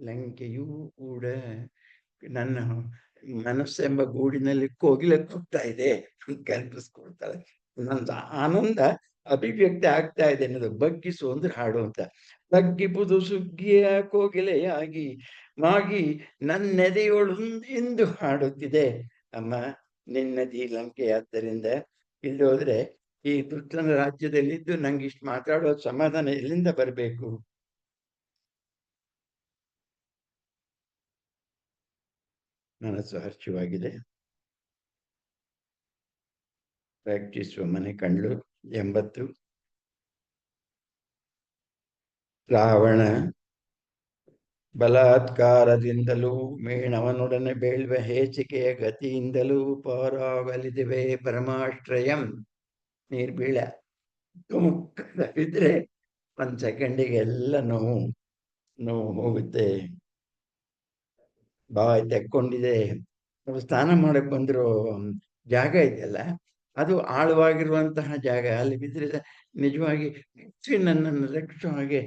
ಲಂಕೆಯೂ ಕೂಡ ನನ್ನ ಮನಸ್ಸೆಂಬ ಗೂಡಿನಲ್ಲಿ ಕೋಗಿಲಕ್ಕೆ ಹೋಗ್ತಾ ಇದೆ ಅಂತ ಕಲ್ಪಿಸ್ಕೊಳ್ತಾಳೆ. ನನ್ನ ಆನಂದ ಅಭಿವ್ಯಕ್ತಿ ಆಗ್ತಾ ಇದೆ ಅನ್ನೋದು. ಬಗ್ಗಿಸು ಅಂದ್ರೆ ಹಾಡು ಅಂತ. ಬಗ್ಗಿಪುದು ಸುಗ್ಗಿಯ ಕೋಗಿಲೆಯಾಗಿ ಮಾಗಿ ನನ್ನೆದೆಯೋಳು ಎಂದು ಹಾಡುತ್ತಿದೆ. ಅಮ್ಮ ನಿನ್ನದಿ ಲಂಕೆ. ಆದ್ದರಿಂದ ಇಲ್ಲಿ ಹೋದ್ರೆ ಈ ದುಷ್ಟನ ರಾಜ್ಯದಲ್ಲಿದ್ದು ನಂಗೆ ಇಷ್ಟು ಮಾತಾಡೋ ಸಮಾಧಾನ ಎಲ್ಲಿಂದ ಬರಬೇಕು? ಮನಸ್ಸು ಹರ್ಷವಾಗಿದೆ. ರಕ್ಷಿಸುವ ಮನೆ ಕಂಡ್ಲು. 80. ರಾವಣ ಬಲಾತ್ಕಾರದಿಂದಲೂ ಮೇಣವನೊಡನೆ ಬೇಳ್ವ ಹೇಚಿಕೆಯ ಗತಿಯಿಂದಲೂ ಪಾರಾಗಲಿದಿವೆ ಪರಮಾಶ್ರಯಂ. ನೀರ್ ಬೀಳ ಇದ್ರೆ 1 ಸೆಕೆಂಡಿಗೆ ಎಲ್ಲ ನೋವು ಹೋಗುತ್ತೆ. ಬಾಯಿ ತೆಕ್ಕೊಂಡಿದೆ. ಸ್ನಾನ ಮಾಡಕ್ ಬಂದಿರೋ ಜಾಗ ಇದೆಯಲ್ಲ, ಅದು ಆಳವಾಗಿರುವಂತಹ ಜಾಗ. ಅಲ್ಲಿ ಬಿದ್ದರೆ ನಿಜವಾಗಿ ಪೃಥ್ವಿ ನನ್ನನ್ನು ರಕ್ಷಿಸೋ ಹಾಗೆ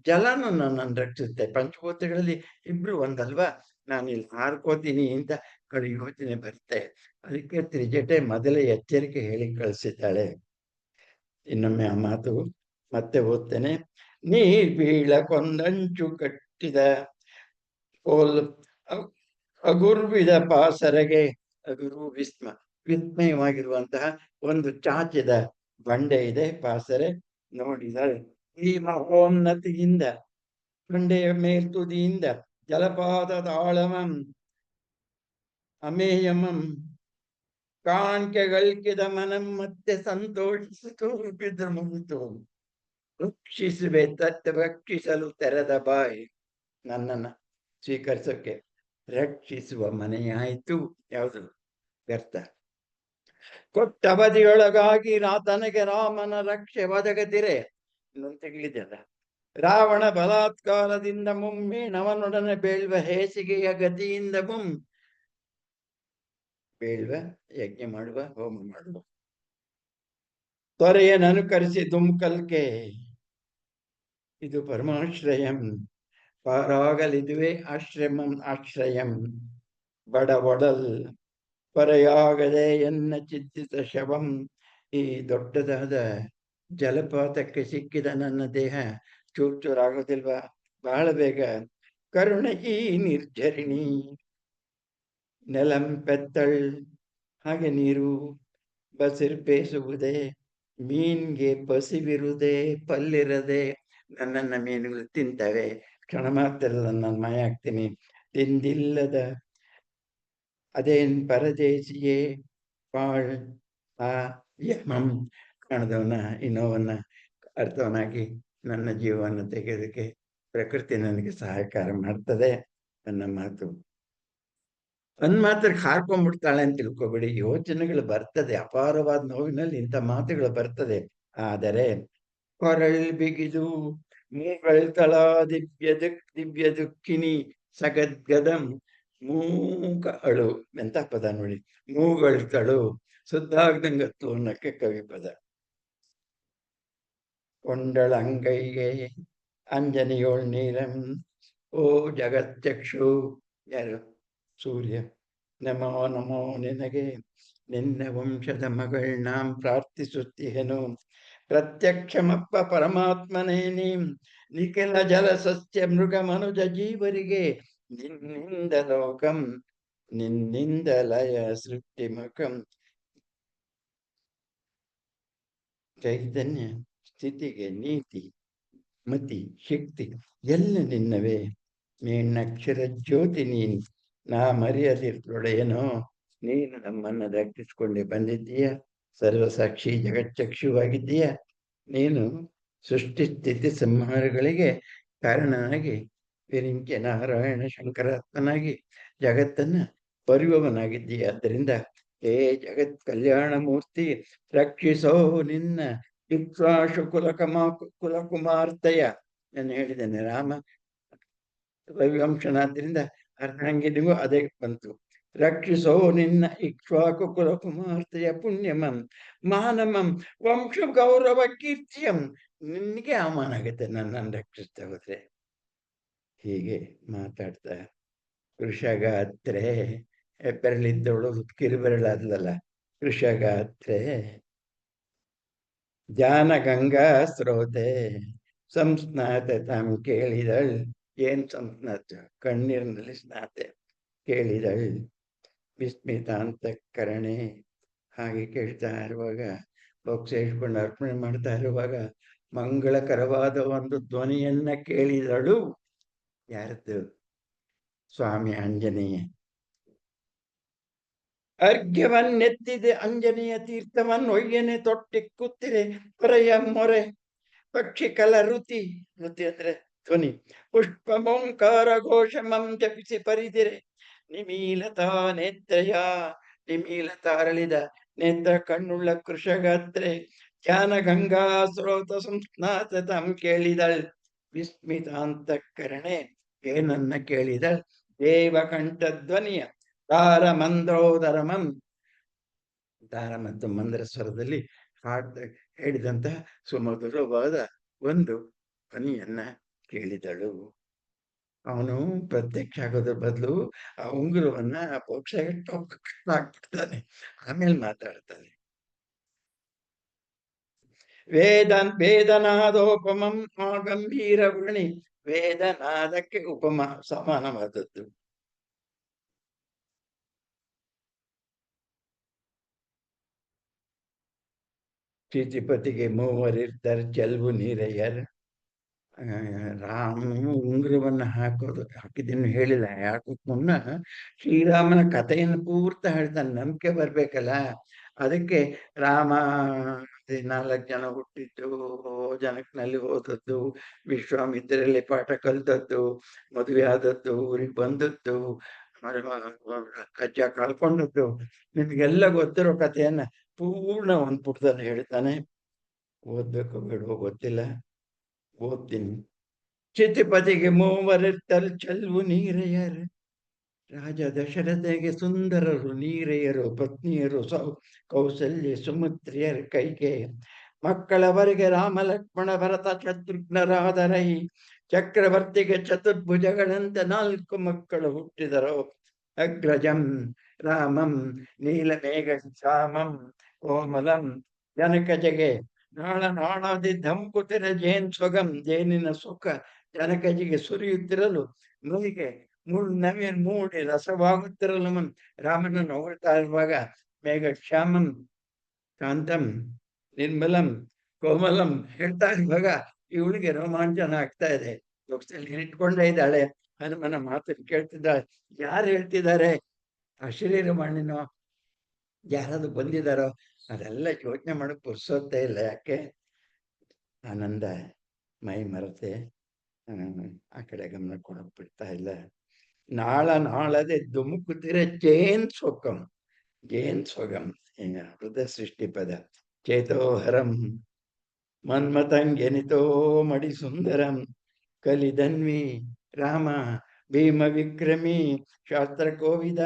ಜಲನು ನನ್ನನ್ನು ರಕ್ಷಿಸುತ್ತೆ. ಪಂಚಭೂತಗಳಲ್ಲಿ ಇಬ್ರು ಒಂದಲ್ವಾ, ನಾನು ಇಲ್ಲಿ ಹಾರ್ಕೋತೀನಿ ಅಂತ ಕಡೆ ಯೋಚನೆ ಬರುತ್ತೆ. ಅದಕ್ಕೆ ತ್ರಿಜಟೆ ಮೊದಲೇ ಎಚ್ಚರಿಕೆ ಹೇಳಿ ಕಳಿಸಿದ್ದಾಳೆ. ಇನ್ನೊಮ್ಮೆ ಆ ಮಾತು ಮತ್ತೆ ಓದ್ತೇನೆ. ನೀ ಬೀಳ ಕೊಂದಂಚು ಕಟ್ಟಿದ ಪೋಲ್ ಅಗುರ್ವಿದ ಪಾಸರೆಗೆ, ಅಗುರು ವಿಸ್ಮಯವಾಗಿರುವಂತಹ ಒಂದು ಚಾಚಿದ ಬಂಡೆ ಇದೆ, ಪಾಸರೆ. ನೋಡಿದರೆ ಈ ಮಹೋನ್ನತಿಯಿಂದ, ಬಂಡೆಯ ಮೇಲ್ತುದಿಯಿಂದ ಜಲಪಾತದ ಆಳಮಂ ಅಮೇಯಮಂ ಕಾಣ್ಕೆಗಳ್ಕಿದ ಮನಂ ಮತ್ತೆ ಸಂತೋಷಿಸಿತು ಬಿದ್ರು ಮುಗಿತು. ರಕ್ಷಿಸುವೆ ರಕ್ಷಿಸಲು ತೆರೆದ ಬಾಯಿ, ನನ್ನನ್ನ ಸ್ವೀಕರಿಸೋಕೆ ರಕ್ಷಿಸುವ ಮನೆಯಾಯಿತು. ಯಾವುದು ವ್ಯರ್ಥ. ಕೊಟ್ಟ ಅವಧಿಯೊಳಗಾಗಿ ತನಗೆ ರಾಮನ ರಕ್ಷೆ ಒದಗದಿರೆ, ಇನ್ನೊಂದು ತೆಗಿಲಿದೆಯಲ್ಲ, ರಾವಣ ಬಲಾತ್ಕಾರದಿಂದ ನವನೊಡನೆ ಬೇಳ್ವ ಹೇಸಿಗೆಯ ಗತಿಯಿಂದ ಬೇಳ್ವ ಯಜ್ಞ ಮಾಡುವ, ಹೋಮ ಮಾಡುವ ತ್ವರೆಯನ್ನನುಕರಿಸಿ ದುಮ್ಕಲ್ಕೆ, ಇದು ಪರಮಾಶ್ರಯಂ. ಪಾರಾಗಲಿದುವೆ ಆಶ್ರಯಂ ಬಡ ಒಡಲ್ ಪರೆಯಾಗದೆ ಎನ್ನ ಚಿತ್ತಿತ ಶವಂ. ಈ ದೊಡ್ಡದಾದ ಜಲಪಾತಕ್ಕೆ ಸಿಕ್ಕಿದ ನನ್ನ ದೇಹ ಚೂರ್ಚೂರಾಗೋದಿಲ್ವಾ? ಬಹಳ ಬೇಗ. ಕರುಣ ಈ ನಿರ್ಜರಿಣಿ ನೆಲಂ ಪೆತ್ತಳ್, ಹಾಗೆ ನೀರು ಬಸಿರ್ಪೇಸುವುದೇ, ಮೀನ್ಗೆ ಪಸಿವಿರುವುದೇ ಪಲ್ಲಿರದೆ ನನ್ನನ್ನ ಮೀನುಗಳು ತಿಂತವೆ. ಕ್ಷಣ ಮಾತ್ರಲ್ಲ ನಾನು ಮಾಯ ಆಗ್ತೀನಿ. ತಿಂದಿಲ್ಲದ ಅದೇನ್ ಪರದೇಶಿಯೇ ಪಾಳ್ ಆ ಯಮಂ, ಕಾಣದವನ ಇನ್ನೋವನ್ನ ಅರ್ಥವನಾಗಿ ನನ್ನ ಜೀವವನ್ನು ತೆಗೆಯೋದಕ್ಕೆ ಪ್ರಕೃತಿ ನನಗೆ ಸಹಾಯಕಾರ ಮಾಡ್ತದೆ. ನನ್ನ ಮಾತು ಮಾತ್ರ ಹಾರ್ಕೊಂಡ್ಬಿಡ್ತಾಳೆ ಅಂತ ತಿಳ್ಕೊಬೇಡಿ. ಯೋಚನೆಗಳು ಬರ್ತದೆ, ಅಪಾರವಾದ ನೋವಿನಲ್ಲಿ ಇಂಥ ಮಾತುಗಳು ಬರ್ತದೆ. ಆದರೆ ಕೊರಳ್ ಬಿಗಿದು ಮೂಗಳ್ತಳ ದಿವ್ಯ ದುಃಖಿನಿ ಸಗದ್ಗದಂ, ಮೂಕ ಅಳು ಎಂತ ಪದ ನೋಡಿ, ಮೂಗಳ್ತಳು ಸುದ್ದಾಗ್ದಂಗತ್ತು ಅನ್ನಕ್ಕೆ ಕವಿ ಪದ. ಕೊಂಡಳ ಅಂಗೈಗೆ ಅಂಜನಿಯೋಳ್ ನೀರಂ, ಓ ಜಗತ್ಯಕ್ಷು, ಯಾರು? ಸೂರ್ಯ. ನಮೋ ನಮೋ ನಿನಗೆ, ನಿನ್ನ ವಂಶದ ಮಗಳನ್ನಾಂ ಪ್ರಾರ್ಥಿಸುತ್ತೀಹೆನು. ಪ್ರತ್ಯಕ್ಷಮಪ್ಪ ಪರಮಾತ್ಮನೇ ನೀಂ, ನಿಖಿಲ ಜಲ ಸಸ್ಯ ಮೃಗ ಮನುಜ ಜೀವರಿಗೆ ನಿನ್ನಿಂದ ಲೋಕಂ, ನಿನ್ನಿಂದ ಲಯ ಸೃಷ್ಟಿ ಮುಖಂ. ಚೈತನ್ಯ ಸ್ಥಿತಿಗೆ ನೀತಿ ಮತಿ ಶಕ್ತಿ ಎಲ್ಲ ನಿನ್ನವೇ. ನೀನಕ್ಷರ ಜ್ಯೋತಿ ನೀನು, ನಾ ಮರೆಯದಿರೊಡೆಯನೋ. ನೀನು ನಮ್ಮನ್ನು ರಕ್ಷಿಸಿಕೊಂಡೆ ಬಂದಿದ್ದೀಯ, ಸರ್ವಸಾಕ್ಷಿ ಜಗಚ್ಚಕ್ಷುವಾಗಿದ್ದೀಯ. ನೀನು ಸೃಷ್ಟಿ ಸ್ಥಿತಿ ಸಂಹಾರಗಳಿಗೆ ಕಾರಣನಾಗಿ, ವಿರಿಂಚ ನಾರಾಯಣ ಶಂಕರಾತ್ಮನಾಗಿ ಜಗತ್ತನ್ನ ಪರಿವವನಾಗಿದ್ದೀಯ. ಆದ್ದರಿಂದ ಹೇ ಜಗತ್ ಕಲ್ಯಾಣ ಮೂರ್ತಿ, ರಕ್ಷಿಸೋ ನಿನ್ನ ಇಕ್ಷ್ವಾಶು ಕುಲಕುಮಾರ್ತೆಯ. ನಾನು ಹೇಳಿದ್ದೇನೆ, ರಾಮ ರವಿವಂಶನಾದ್ರಿಂದ ಅರ್ಧಾಂಗಿನಿಗೂ ಅದೇ ಬಂತು. ರಕ್ಷಿಸೋ ನಿನ್ನ ಇಕ್ಷ್ವಾಕು ಕುಲಕುಮಾರ್ತೆಯ ಪುಣ್ಯಮಂ ಮಾನಮಂ ವಂಶ ಗೌರವ ಕೀರ್ತಿಯಂ. ನಿನಗೆ ಅವಮಾನ ಆಗುತ್ತೆ ನನ್ನನ್ನು ರಕ್ಷಿಸ್ತಾ ಹೋದ್ರೆ. ಹೀಗೆ ಮಾತಾಡ್ತಾ ವೃಷಗಾತ್ರೆ, ಬೆರಳಿದ್ದವಳು ಕಿರುಬೆರಳಾದ್ಲಲ್ಲ, ವೃಷಗಾತ್ರೆ ಜಾನ ಗಂಗಾ ಸ್ರೋತೆ ಸಂಸ್ನಾತೆ ತಾಂ ಕೇಳಿದಳ್. ಏನ್ ಸಂಸ್ನಾತ? ಕಣ್ಣೀರಿನಲ್ಲಿ ಸ್ನಾತೆ. ಕೇಳಿದಳ್ ವಿಸ್ಮಿತಾಂತ ಕರಣೆ. ಹಾಗೆ ಕೇಳ್ತಾ ಇರುವಾಗ, ಸೇರಿಸ್ಕೊಂಡು ಅರ್ಪಣೆ ಮಾಡ್ತಾ ಇರುವಾಗ ಮಂಗಳಕರವಾದ ಒಂದು ಧ್ವನಿಯನ್ನ ಕೇಳಿದಳು. ಯಾರದ್ದು? ಸ್ವಾಮಿ ಆಂಜನೇಯ. ಅರ್ಘ್ಯವನ್ನೆತ್ತಿದೆ ಅಂಜನೇಯ ತೀರ್ಥವನ್ನು ಒಯ್ಯನೆ ತೊಟ್ಟಿಕ್ಕುತ್ತಿರೆ ಹೊರೆಯ ಮೊರೆ. ಪಕ್ಷಿ ಕಲ ರುತಿ ಅಂದ್ರೆ ಧ್ವನಿ. ಪುಷ್ಪ ಓಂಕಾರ ಘೋಷಮಂ ಜಪಿಸಿ ಪರಿದಿರೆ. ನಿಮೀಲತಾ ನೇತ್ರಯ, ನಿಮೀಲತಾ ಅರಳಿದ ನೇತ್ರ ಕಣ್ಣುಳ್ಳ ಕೃಷಗಾತ್ರೆ. ಧ್ಯಾನ ಗಂಗಾ ಸ್ರೋತ ಸಂಸ್ನಾತ ತಾಂ ಕೇಳಿದಳ್ ವಿಸ್ಮಿತಾಂತ ಕರಣೆ. ಏನನ್ನ ಕೇಳಿದಳ್? ದೇವಕಂಠಧ್ವನಿಯ ತಾರ ಮಂದ್ರೋದರಮಂ, ತಾರ ಮತ್ತು ಮಂದ್ರ ಸ್ವರದಲ್ಲಿ ಹೇಳಿದಂತಹ ಸುಮಧುರವಾದ ಒಂದು ಧ್ವನಿಯನ್ನ ಕೇಳಿದಳು. ಅವನು ಪ್ರತ್ಯಕ್ಷ ಆಗೋದ್ರ ಬದಲು ಆ ಉಂಗುರವನ್ನ ಆ ಪೋಕ್ಷಗೆ ಹಾಕ್ಬಿಡ್ತಾನೆ, ಆಮೇಲೆ ಮಾತಾಡ್ತಾನೆ. ವೇದನಾದೋಪಮಂ ಆ ಗಂಭೀರ ವರ್ಣಿ, ವೇದನಾದಕ್ಕೆ ಉಪಮ ಸಮಾನವಾದದ್ದು. ಶ್ರೀತಿಪತಿಗೆ ಮೂವರಿರ್ದರ್ ಚೆಲ್ವು ನೀರಯ್ಯರ್. ರಾಮನು ಉಂಗುರವನ್ನ ಹಾಕಿದ್ದನ್ನು ಹೇಳಿಲ್ಲ, ಯಾಕಕ್ಕೆ ಮುನ್ನ ಶ್ರೀರಾಮನ ಕಥೆಯನ್ನು ಪೂರ್ತಿ ಹೇಳ್ತಾನೆ, ನಂಬಿಕೆ ಬರ್ಬೇಕಲ್ಲ. ಅದಕ್ಕೆ ರಾಮ 4 ಜನ ಹುಟ್ಟಿದ್ದು, ಜನಕನಲ್ಲಿ ಹೋದದ್ದು, ವಿಶ್ವಾಮಿತ್ರರಲ್ಲಿ ಪಾಠ ಕಲ್ತದ್ದು, ಮದುವೆ ಆದದ್ದು, ಊರಿಗೆ ಬಂದದ್ದು, ಕಜ್ಜ ಕಳ್ಕೊಂಡದ್ದು, ನಿಮ್ಗೆಲ್ಲ ಗೊತ್ತಿರೋ ಕಥೆಯನ್ನ ಪೂರ್ಣ ಒಂದು ಪುಟದಲ್ಲಿ ಹೇಳ್ತಾನೆ. ಓದ್ಬೇಕು ಬೇಡವೋ ಗೊತ್ತಿಲ್ಲ, ಓದ್ತೀನಿ. ಚಿತಿಪತಿಗೆ ಮೂವರಿತ್ತಲ್ ಚೆಲ್ವು ನೀರೆಯರ್. ರಾಜ ದಶರಥಗೆ ಸುಂದರರು ನೀರೆಯರು, ಪತ್ನಿಯರು ಕೌಸಲ್ಯ ಸುಮಿತ್ರಿಯರ್ ಕೈಕೇಯ. ಮಕ್ಕಳವರೆಗೆ ರಾಮ ಲಕ್ಷ್ಮಣ ಭರತ ಶತ್ರುಘ್ನರಾದರೈ. ಚಕ್ರವರ್ತಿಗೆ ಚತುರ್ಭುಜಗಳಂತೆ 4 ಮಕ್ಕಳು ಹುಟ್ಟಿದರು. ಅಗ್ರಜಂ ರಾಮಂ ನೀಲಮೇಘ ಶ್ಯಾಮಂ ಕೋಮಲಂ. ಜನಕಜಗೆ ನಾಳದಿ ಧಂಕುತಿರ ಜೇನ್ ಸೊಗಂ. ಜೇನಿನ ಸುಖ ಜನಕಜಿಗೆ ಸುರಿಯುತ್ತಿರಲು ನುಯಿಗೆ ನವೀನ್ ಮೂಡಿ ರಸವಾಗುತ್ತಿರಲು ರಾಮನನ್ನು ಹೊಗಳ್ತಾ ಇರುವಾಗ ಮೇಘ ಶ್ಯಾಮಂ ಕಾಂತಂ ನಿರ್ಮಲಂ ಕೋಮಲಂ ಹೇಳ್ತಾ ಇರುವಾಗ ಇವಳಿಗೆ ರೋಮಾಂಚನ ಆಗ್ತಾ ಇದೆ. ಲೋಕದಲ್ಲಿ ಇಟ್ಕೊಂಡೇ ಇದ್ದಾಳೆ, ಹನುಮನ ಮಾತನ್ನು ಕೇಳ್ತಿದ್ದಾಳೆ. ಯಾರು ಹೇಳ್ತಿದ್ದಾರೆ? ಅಶರೀರವಾಣಿನೋ ಯಾರಾದ್ರು ಬಂದಿದ್ದಾರೋ ಅದೆಲ್ಲ ಯೋಚನೆ ಮಾಡಕ್ ಪುರ್ಸೋತ್ತೇ ಇಲ್ಲ. ಯಾಕೆ? ಆನಂದ ಮೈ ಮರತೆ ಆ ಕಡೆ ಗಮನ ಕೊಡಕ್ ಬಿಡ್ತಾ ಇಲ್ಲ. ನಾಳದೆ ದುಮುಕುತ್ತಿರ ಜೇನ್ ಸೊಕ್ಕಂ, ಜೇನ್ ಸೊಗಂ ಹೃದಯ ಸೃಷ್ಟಿ ಪದ. ಚೇತೋಹರಂ ಮನ್ಮತಂಗೆನಿತೋ ಮಡಿ ಸುಂದರಂ. ಕಲಿಧನ್ವಿ ರಾಮ ಭೀಮ ವಿಕ್ರಮಿ ಶಾಸ್ತ್ರ ಕೋವಿದ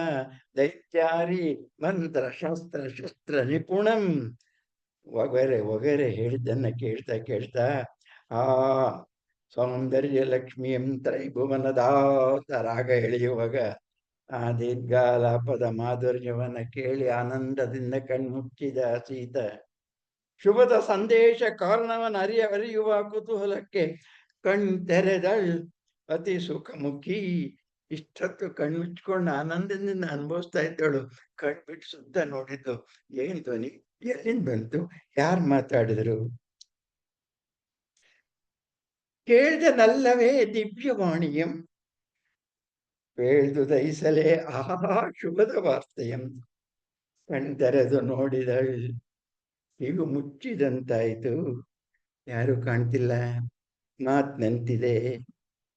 ದೈತ್ಯಾರಿ ಮಂತ್ರ ಶಾಸ್ತ್ರ ಶಸ್ತ್ರ ನಿಪುಣಂ. ವಗರೆ ಹೇಳಿದ್ದನ್ನ ಕೇಳ್ತಾ ಆ ಸೌಂದರ್ಯ ಲಕ್ಷ್ಮಿಯಂ ತ್ರೈಭುವನದಾತ ರಾಗ ಎಳೆಯುವಾಗ ಆ ದೀರ್ಘಾಲಾಪದ ಮಾಧುರ್ಯವನ್ನ ಕೇಳಿ ಆನಂದದಿಂದ ಕಣ್ಮುಚ್ಚಿದ ಸೀತ. ಶುಭದ ಸಂದೇಶ ಕಾರಣವನ್ನು ಅರಿಯುವ ಕುತೂಹಲಕ್ಕೆ ಕಣ್ ತೆರೆದಳ್ ಅತಿ ಸುಖಮುಖಿ. ಇಷ್ಟೊತ್ತು ಕಣ್ಮುಚ್ಕೊಂಡು ಆನಂದದಿಂದ ಅನುಭವಿಸ್ತಾ ಇದ್ದಳು. ಕಣ್ಬಿಟ್ಟು ಸುತ್ತ ನೋಡಿದ್ದು, ಏನ್ ಧ್ವನಿ, ಎಲ್ಲಿಂದ ಬಂತು, ಯಾರು ಮಾತಾಡಿದ್ರು? ಕೇಳ್ದನಲ್ಲವೇ ದಿವ್ಯವಾಣಿಯಂ, ಕೇಳ್ದು ದಯಿಸಲೇ ಆಹಾ ಶುಭದ ವಾರ್ತೆಯಂ. ಕಣ್ತೆರೆದು ನೋಡಿದಳ್, ಹೀಗೂ ಮುಚ್ಚಿದಂತಾಯ್ತು. ಯಾರು ಕಾಣ್ತಿಲ್ಲ, ಮಾತ್ ನಿಂತಿದೆ.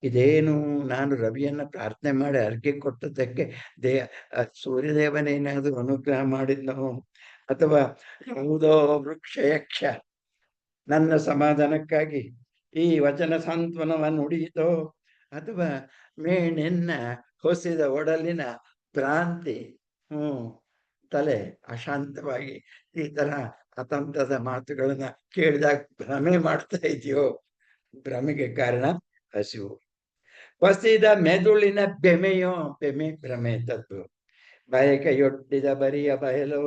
ಇದೇನು, ನಾನು ರವಿಯನ್ನ ಪ್ರಾರ್ಥನೆ ಮಾಡಿ ಅರ್ಕೆ ಕೊಟ್ಟದಕ್ಕೆ ಸೂರ್ಯದೇವನೇನಾದ್ರು ಅನುಗ್ರಹ ಮಾಡಿದ್ನೋ, ಅಥವಾ ಯಾವುದೋ ವೃಕ್ಷ ಯಕ್ಷ ನನ್ನ ಸಮಾಧಾನಕ್ಕಾಗಿ ಈ ವಚನ ಸಾಂತ್ವನವನ್ನು ನುಡಿಯಿತೋ, ಅಥವಾ ಮೇಣೆನ್ನ ಹೊಸಿದ ಒಡಲಿನ ಭ್ರಾಂತಿ, ತಲೆ ಅಶಾಂತವಾಗಿ ಈ ತರ ಅತಂತ್ರದ ಮಾತುಗಳನ್ನ ಕೇಳಿದಾಗ ಭ್ರಮೆ ಮಾಡ್ತಾ ಇದೆಯೋ? ಭ್ರಮೆಗೆ ಕಾರಣ ಹಸಿವು. ಬಸಿದ ಮೆದುಳಿನ ಬೆಮೆಯೋ, ಭ್ರಮೆ ತದ್ದು. ಬಯಕೆಯೊಡ್ಡಿದ ಬರಿಯ ಬಯಲೋ,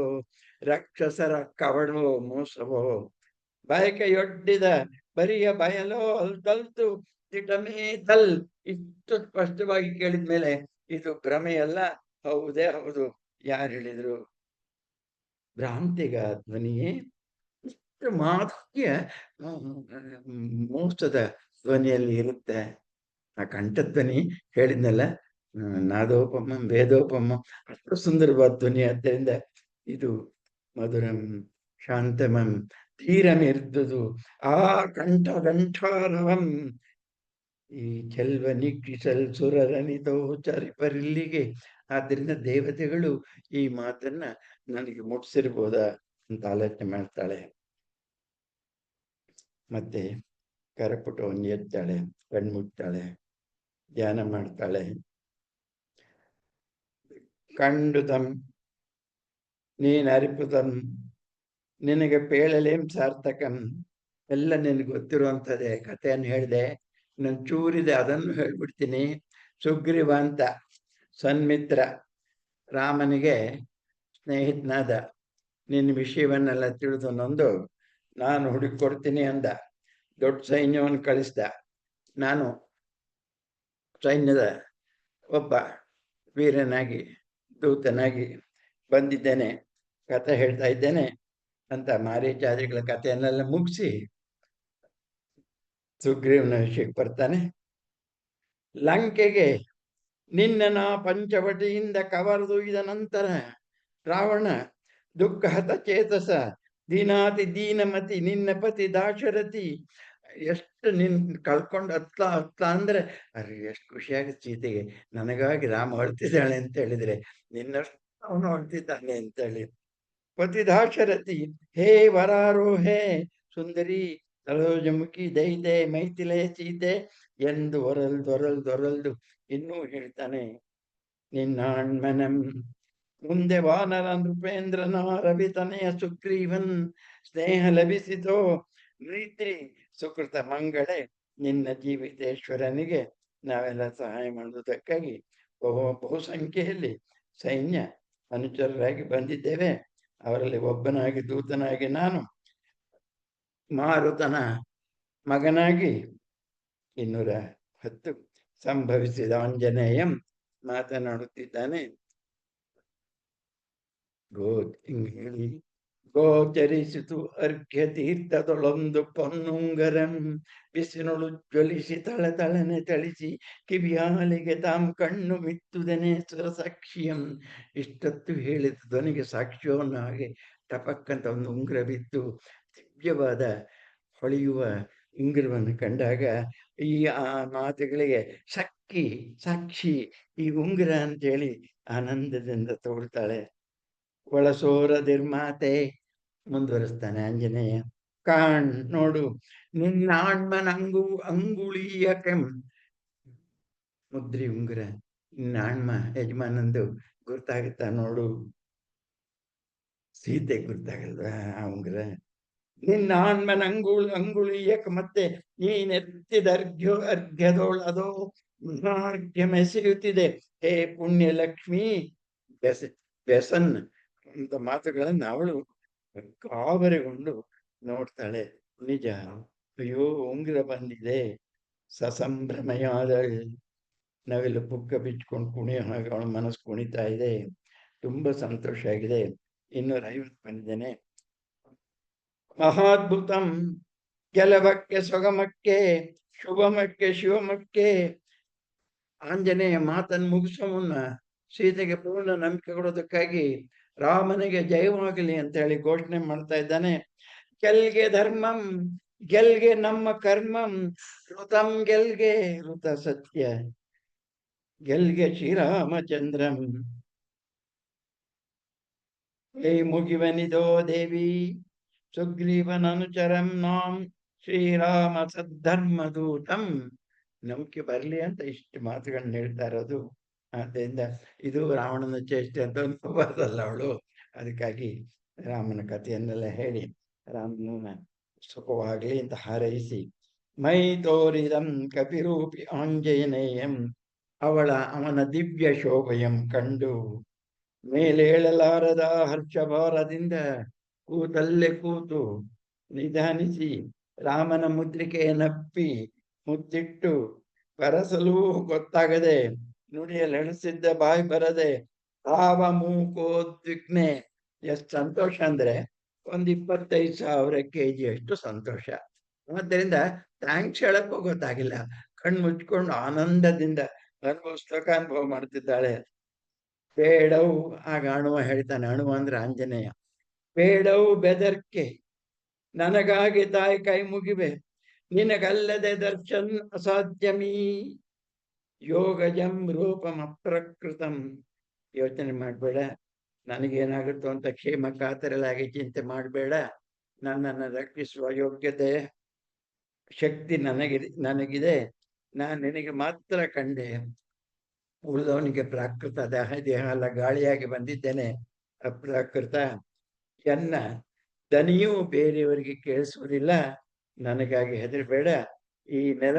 ರಾಕ್ಷಸರ ಕವಡೋ ಮೋಸವೋ. ಬಯಕೆಯೊಡ್ಡಿದ ಬರಿಯ ಬಯಲೋ ಅಲ್ತಲ್ತು ದಿಟಮೇತಲ್. ಇಷ್ಟು ಸ್ಪಷ್ಟವಾಗಿ ಕೇಳಿದ್ಮೇಲೆ ಇದು ಭ್ರಮೆಯಲ್ಲ, ಹೌದೇ ಹೌದು. ಯಾರು ಹೇಳಿದ್ರು? ಭ್ರಾಂತಿಗ ಧ್ವನಿಯೇ ಇಷ್ಟು ಮಾಧುರ್ಯ ಮೋಸದ ಧ್ವನಿಯಲ್ಲಿ ಇರುತ್ತೆ. ಆ ಕಂಠಧ್ವನಿ ಹೇಳಿದ್ನಲ್ಲ, ನಾದೋಪಮ ವೇದೋಪಮ, ಅಷ್ಟು ಸುಂದರವಾದ ಧ್ವನಿ. ಆದ್ದರಿಂದ ಇದು ಮಧುರಂ ಶಾಂತಮಂ ಧೀರಮಿರ್ದುದು ಆ ಕಂಠಾರವಂ. ಈ ಚೆಲ್ವ ನಿಕ್ಷಿಸಲ್ ಸುರರನಿತೋ ಚರಿಪರಿಲ್ಲಿಗೆ. ಆದ್ದರಿಂದ ದೇವತೆಗಳು ಈ ಮಾತನ್ನ ನನಗೆ ಮುಟ್ಸಿರ್ಬೋದಾ ಅಂತ ಆಲೋಚನೆ ಮಾಡ್ತಾಳೆ. ಮತ್ತೆ ಕರಪುಟವನ್ನು ಎತ್ತಾಳೆ, ಕಣ್ಮುಟ್ಟಾಳೆ, ಧ್ಯಾನ ಮಾಡ್ತಾಳೆ. ಕಂಡುದಂ ನೀನರಿಪುದಂ ನಿನಗೆ ಪೇಳಲೇಂ ಸಾರ್ಥಕಂ. ಎಲ್ಲ ನಿನಗೆ ಗೊತ್ತಿರುವಂಥದ್ದೇ. ಕಥೆಯನ್ನು ಹೇಳಿದೆ, ನಾನು ಚೂರಿದೆ ಅದನ್ನು ಹೇಳ್ಬಿಡ್ತೀನಿ. ಸುಗ್ರೀವ ಅಂತ ಸನ್ಮಿತ್ರ, ರಾಮನಿಗೆ ಸ್ನೇಹಿತನಾದ. ನಿನ್ನ ವಿಷಯವನ್ನೆಲ್ಲ ತಿಳಿದು ನೊಂದು ನಾನು ಹುಡುಕೊಡ್ತೀನಿ ಅಂದ. ದೊಡ್ಡ ಸೈನ್ಯವನ್ನು ಕಳಿಸ್ದ. ನಾನು ಸೈನ್ಯದ ಒಬ್ಬ ವೀರನಾಗಿ ದೂತನಾಗಿ ಬಂದಿದ್ದೇನೆ, ಕಥೆ ಹೇಳ್ತಾ ಇದ್ದೇನೆ ಅಂತ ಮಾರೀಚಾದಿಗಳ ಕಥೆಯನ್ನೆಲ್ಲ ಮುಗಿಸಿ ಸುಗ್ರೀವನ ವಿಷಯಕ್ಕೆ ಬರ್ತಾನೆ. ಲಂಕೆಗೆ ನಿನ್ನ ಪಂಚವಟಿಯಿಂದ ಕವರ್ದೊಯ್ದ ನಂತರ ರಾವಣ ದುಃಖ ಹತ ಚೇತಸ ದೀನಾತಿ ದೀನಮತಿ ನಿನ್ನ ಪತಿ ದಾಶರಥಿ. ಎಷ್ಟು ನಿನ್ ಕಳ್ಕೊಂಡು ಹತ್ಲ ಅಂದ್ರೆ ಅರೆ ಎಷ್ಟು ಖುಷಿಯಾಗುತ್ತೆ ಸೀತೆಗೆ. ನನಗಾಗಿ ರಾಮ ಅಳ್ತಿದ್ದಾಳೆ ಅಂತ ಹೇಳಿದ್ರೆ ನಿನ್ನಷ್ಟು ಅವನು ಅಳ್ತಿದ್ದಾನೆ ಅಂತ ಹೇಳಿ. ಪತಿ ದಾಶರಥಿ ಹೇ ವರಾರೋಹೇ ಸುಂದರಿ ಸರೋಜಮುಖಿ ದೈತೆ ಮೈಥಿಲೆ ಸೀತೆ ಎಂದು ದೊರಲ್ದು ಇನ್ನೂ ಹೇಳ್ತಾನೆ. ನಿನ್ನಾಣ್ಮನಂ ಮುಂದೆ ವಾನರ ನೃಪೇಂದ್ರನ ರವಿತನೆಯ ಸುಗ್ರೀವನ್ ಸ್ನೇಹ ಲಭಿಸಿತೋ ಪ್ರೀತಿ ಸುಕೃತ ಮಂಗಳೆ. ನಿನ್ನ ಜೀವಿತೇಶ್ವರನಿಗೆ ನಾವೆಲ್ಲ ಸಹಾಯ ಮಾಡುವುದಕ್ಕಾಗಿ ಬಹುಸಂಖ್ಯೆಯಲ್ಲಿ ಸೈನ್ಯ ಅನುಚರರಾಗಿ ಬಂದಿದ್ದೇವೆ. ಅವರಲ್ಲಿ ಒಬ್ಬನಾಗಿ ದೂತನಾಗಿ ನಾನು ಮಾರುತನ ಮಗನಾಗಿ 210 ಸಂಭವಿಸಿದ ಆಂಜನೇಯಂ ಮಾತನಾಡುತ್ತಿದ್ದಾನೆ. ಹೇಳಿ ಗೋಚರಿಸಿತು ಅರ್ಘ್ಯ ತೀರ್ಥದೊಳೊಂದು ಪೊನ್ನುಂಗರಂ ಬಿಸಿನೊಳು ಜ್ವಲಿಸಿ ತಳನೆ ತಳಿಸಿ ಕಿವಿಯಾಲಿಗೆ ತಾಂ ಕಣ್ಣು ಮಿತ್ತುದನೆ ಸ್ವರಸಾಕ್ಷಿಯಂ. ಇಷ್ಟೊತ್ತು ಹೇಳಿದ ಧ್ವನಿಗೆ ಸಾಕ್ಷ್ಯವನ್ನು ಹಾಗೆ ಟಪಕ್ಕಂತ ಒಂದು ಉಂಗುರ ಬಿತ್ತು. ದಿವ್ಯವಾದ ಹೊಳೆಯುವ ಉಂಗುರವನ್ನು ಕಂಡಾಗ ಈ ಆ ಮಾತುಗಳಿಗೆ ಸಾಕ್ಷಿ ಈ ಉಂಗುರ ಅಂತೇಳಿ ಆನಂದದಿಂದ ತಗೊಳ್ತಾಳೆ. ಒಳಸೋರದಿರ್ಮಾತೆ ಮುಂದುವರಿಸ್ತಾನೆ ಆಂಜನೇಯ. ಕಾಣ್ ನೋಡು ನಿನ್ನ ಆಣ್ಮನ ಅಂಗುಳಿಯಕಂ ಮುದ್ರಿ ಉಂಗುರ ನಿನ್ನ ಆಣ್ಮ ಯಜಮಾನಂದು ಗುರ್ತಾಗುತ್ತಾ ನೋಡು. ಸೀತೆ ಗುರ್ತಾಗಲ್ವ ಆ ಉಂಗುರ. ನಿನ್ನ ಆಣ್ಮನ ಅಂಗುಳಿಯಕ ಮತ್ತೆ ನೀನೆತ್ತಿದ ಅರ್ಘ್ಯದೋಳದೋ ಅರ್ಘ್ಯ ಮೆಸೆಯುತ್ತಿದೆ. ಹೇ ಪುಣ್ಯ ಲಕ್ಷ್ಮಿ ವ್ಯಸನ್ ಅಂತ ಮಾತುಗಳನ್ನು ಅವಳು ಕಾಬರಿಗೊಂಡು ನೋಡ್ತಾಳೆ. ನಿಜ, ಅಯ್ಯೋ ಉಂಗುರ ಬಂದಿದೆ. ಸಸಂಭ್ರಮೆಯಾದಳು. ನಾವೆಲ್ಲ ಪುಕ್ಕ ಬಿಚ್ಕೊಂಡು ಕುಣಿಯೋ ಹಾಗೆ ಅವಳ ಮನಸ್ಸು ಕುಣಿತಾ ಇದೆ. ತುಂಬಾ ಸಂತೋಷ ಆಗಿದೆ. 250 ಬಂದಿದ್ದೇನೆ. ಮಹಾದ್ಭುತಂ ಕೆಲವಕ್ಕೆ ಸೊಗಮಕ್ಕೆ ಶುಭಮಕ್ಕೆ ಶಿವಮಕ್ಕೆ. ಆಂಜನೇಯ ಮಾತನ್ನು ಮುಗಿಸೋ ಮುನ್ನ ಸೀತೆಗೆ ಪೂರ್ಣ ನಂಬಿಕೆ ಕೊಡೋದಕ್ಕಾಗಿ ರಾಮನಿಗೆ ಜಯವಾಗಲಿ ಅಂತ ಹೇಳಿ ಘೋಷಣೆ ಮಾಡ್ತಾ ಇದ್ದಾನೆ. ಗೆಲ್ಗೆ ಧರ್ಮಂ ಗೆಲ್ಗೆ ನಮ್ಮ ಕರ್ಮಂ ಋತಂ ಗೆಲ್ಗೆ ಋತ ಸತ್ಯ ಗೆಲ್ಗೆ ಶ್ರೀರಾಮಚಂದ್ರಂ. ಹೇ ಮುಗಿವನಿದೋ ದೇವಿ ಸುಗ್ರೀವನ ಅನುಚರಂ ನಾಂ ಶ್ರೀರಾಮ ಸದ್ಧರ್ಮದೂತಂ. ನಂಬಿಕೆ ಬರಲಿ ಅಂತ ಇಷ್ಟು ಮಾತುಗಳನ್ನ ಹೇಳ್ತಾ ಇರೋದು. ಆದ್ದರಿಂದ ಇದು ರಾವಣನ ಚೇಷ್ಟೆ ಅಂತ ಅನ್ಕೋಬಾರ್ದಲ್ಲ ಅವಳು. ಅದಕ್ಕಾಗಿ ರಾಮನ ಕಥೆಯನ್ನೆಲ್ಲ ಹೇಳಿ ರಾಮನ ಸುಖವಾಗಲಿ ಅಂತ ಹಾರೈಸಿ ಮೈ ತೋರಿದಂ ಕಪಿರೂಪಿ ಆಂಜನೇಯಂ ಅವನ ದಿವ್ಯ ಶೋಭೆಯಂ ಕಂಡು ಮೇಲೇಳಲಾರದ ಹರ್ಷಭಾರದಿಂದ ಕೂತಲ್ಲೇ ಕೂತು ನಿಧಾನಿಸಿ ರಾಮನ ಮುದ್ರಿಕೆಯನ್ನಪ್ಪಿ ಮುತ್ತಿಟ್ಟು ಬರಸಲೂ ಗೊತ್ತಾಗದೆ ನುಡಿಯಲ್ಲಿ ಎಣಿಸಿದ್ದ ಬಾಯಿ ಬರದೆ ಭಾವ ಮೂಕೋದ್ವಿಗ್ನೆ. ಎಷ್ಟು ಸಂತೋಷ ಅಂದ್ರೆ 25,000 kg ಅಷ್ಟು ಸಂತೋಷ. ಆದ್ದರಿಂದ ಥ್ಯಾಂಕ್ಸ್ ಹೇಳಕ್ಕೂ ಗೊತ್ತಾಗಿಲ್ಲ. ಕಣ್ಣು ಮುಚ್ಕೊಂಡು ಆನಂದದಿಂದ ಅನುಭವ ಮಾಡ್ತಿದ್ದಾಳೆ. ಬೇಡವು ಆಗ ಅಣುವ ಹೇಳ್ತಾನೆ. ಅಣುವ ಅಂದ್ರೆ ಆಂಜನೇಯ. ಬೇಡವು ಬೆದರ್ಕೆ ನನಗಾಗಿ ತಾಯಿ ಕೈ ಮುಗಿವೆ ನಿನಗಲ್ಲದೆ ದರ್ಶನ್ ಅಸಾಧ್ಯವೀ ಯೋಗಜಂ ರೂಪಂ ಅಪ್ರಕೃತಂ. ಯೋಚನೆ ಮಾಡಬೇಡ, ನನಗೇನಾಗುತ್ತೋ ಅಂತ ಕ್ಷೇಮ ಕಾತರಲಾಗಿ ಚಿಂತೆ ಮಾಡಬೇಡ. ನನ್ನನ್ನು ರಕ್ಷಿಸುವ ಯೋಗ್ಯತೆ ಶಕ್ತಿ ನನಗಿದೆ. ನಾನು ನಿನಗೆ ಮಾತ್ರ ಕಂಡೆ. ಉಳಿದವನಿಗೆ ಪ್ರಾಕೃತ ದೇಹ ಎಲ್ಲ ಗಾಳಿಯಾಗಿ ಬಂದಿದ್ದೇನೆ. ಅಪ್ರಾಕೃತ ಎನ್ನ ದನಿಯೂ ಬೇರೆಯವರಿಗೆ ಕೇಳಿಸುವುದಿಲ್ಲ. ನನಗಾಗಿ ಹೆದರಬೇಡ. ಈ ನೆಲ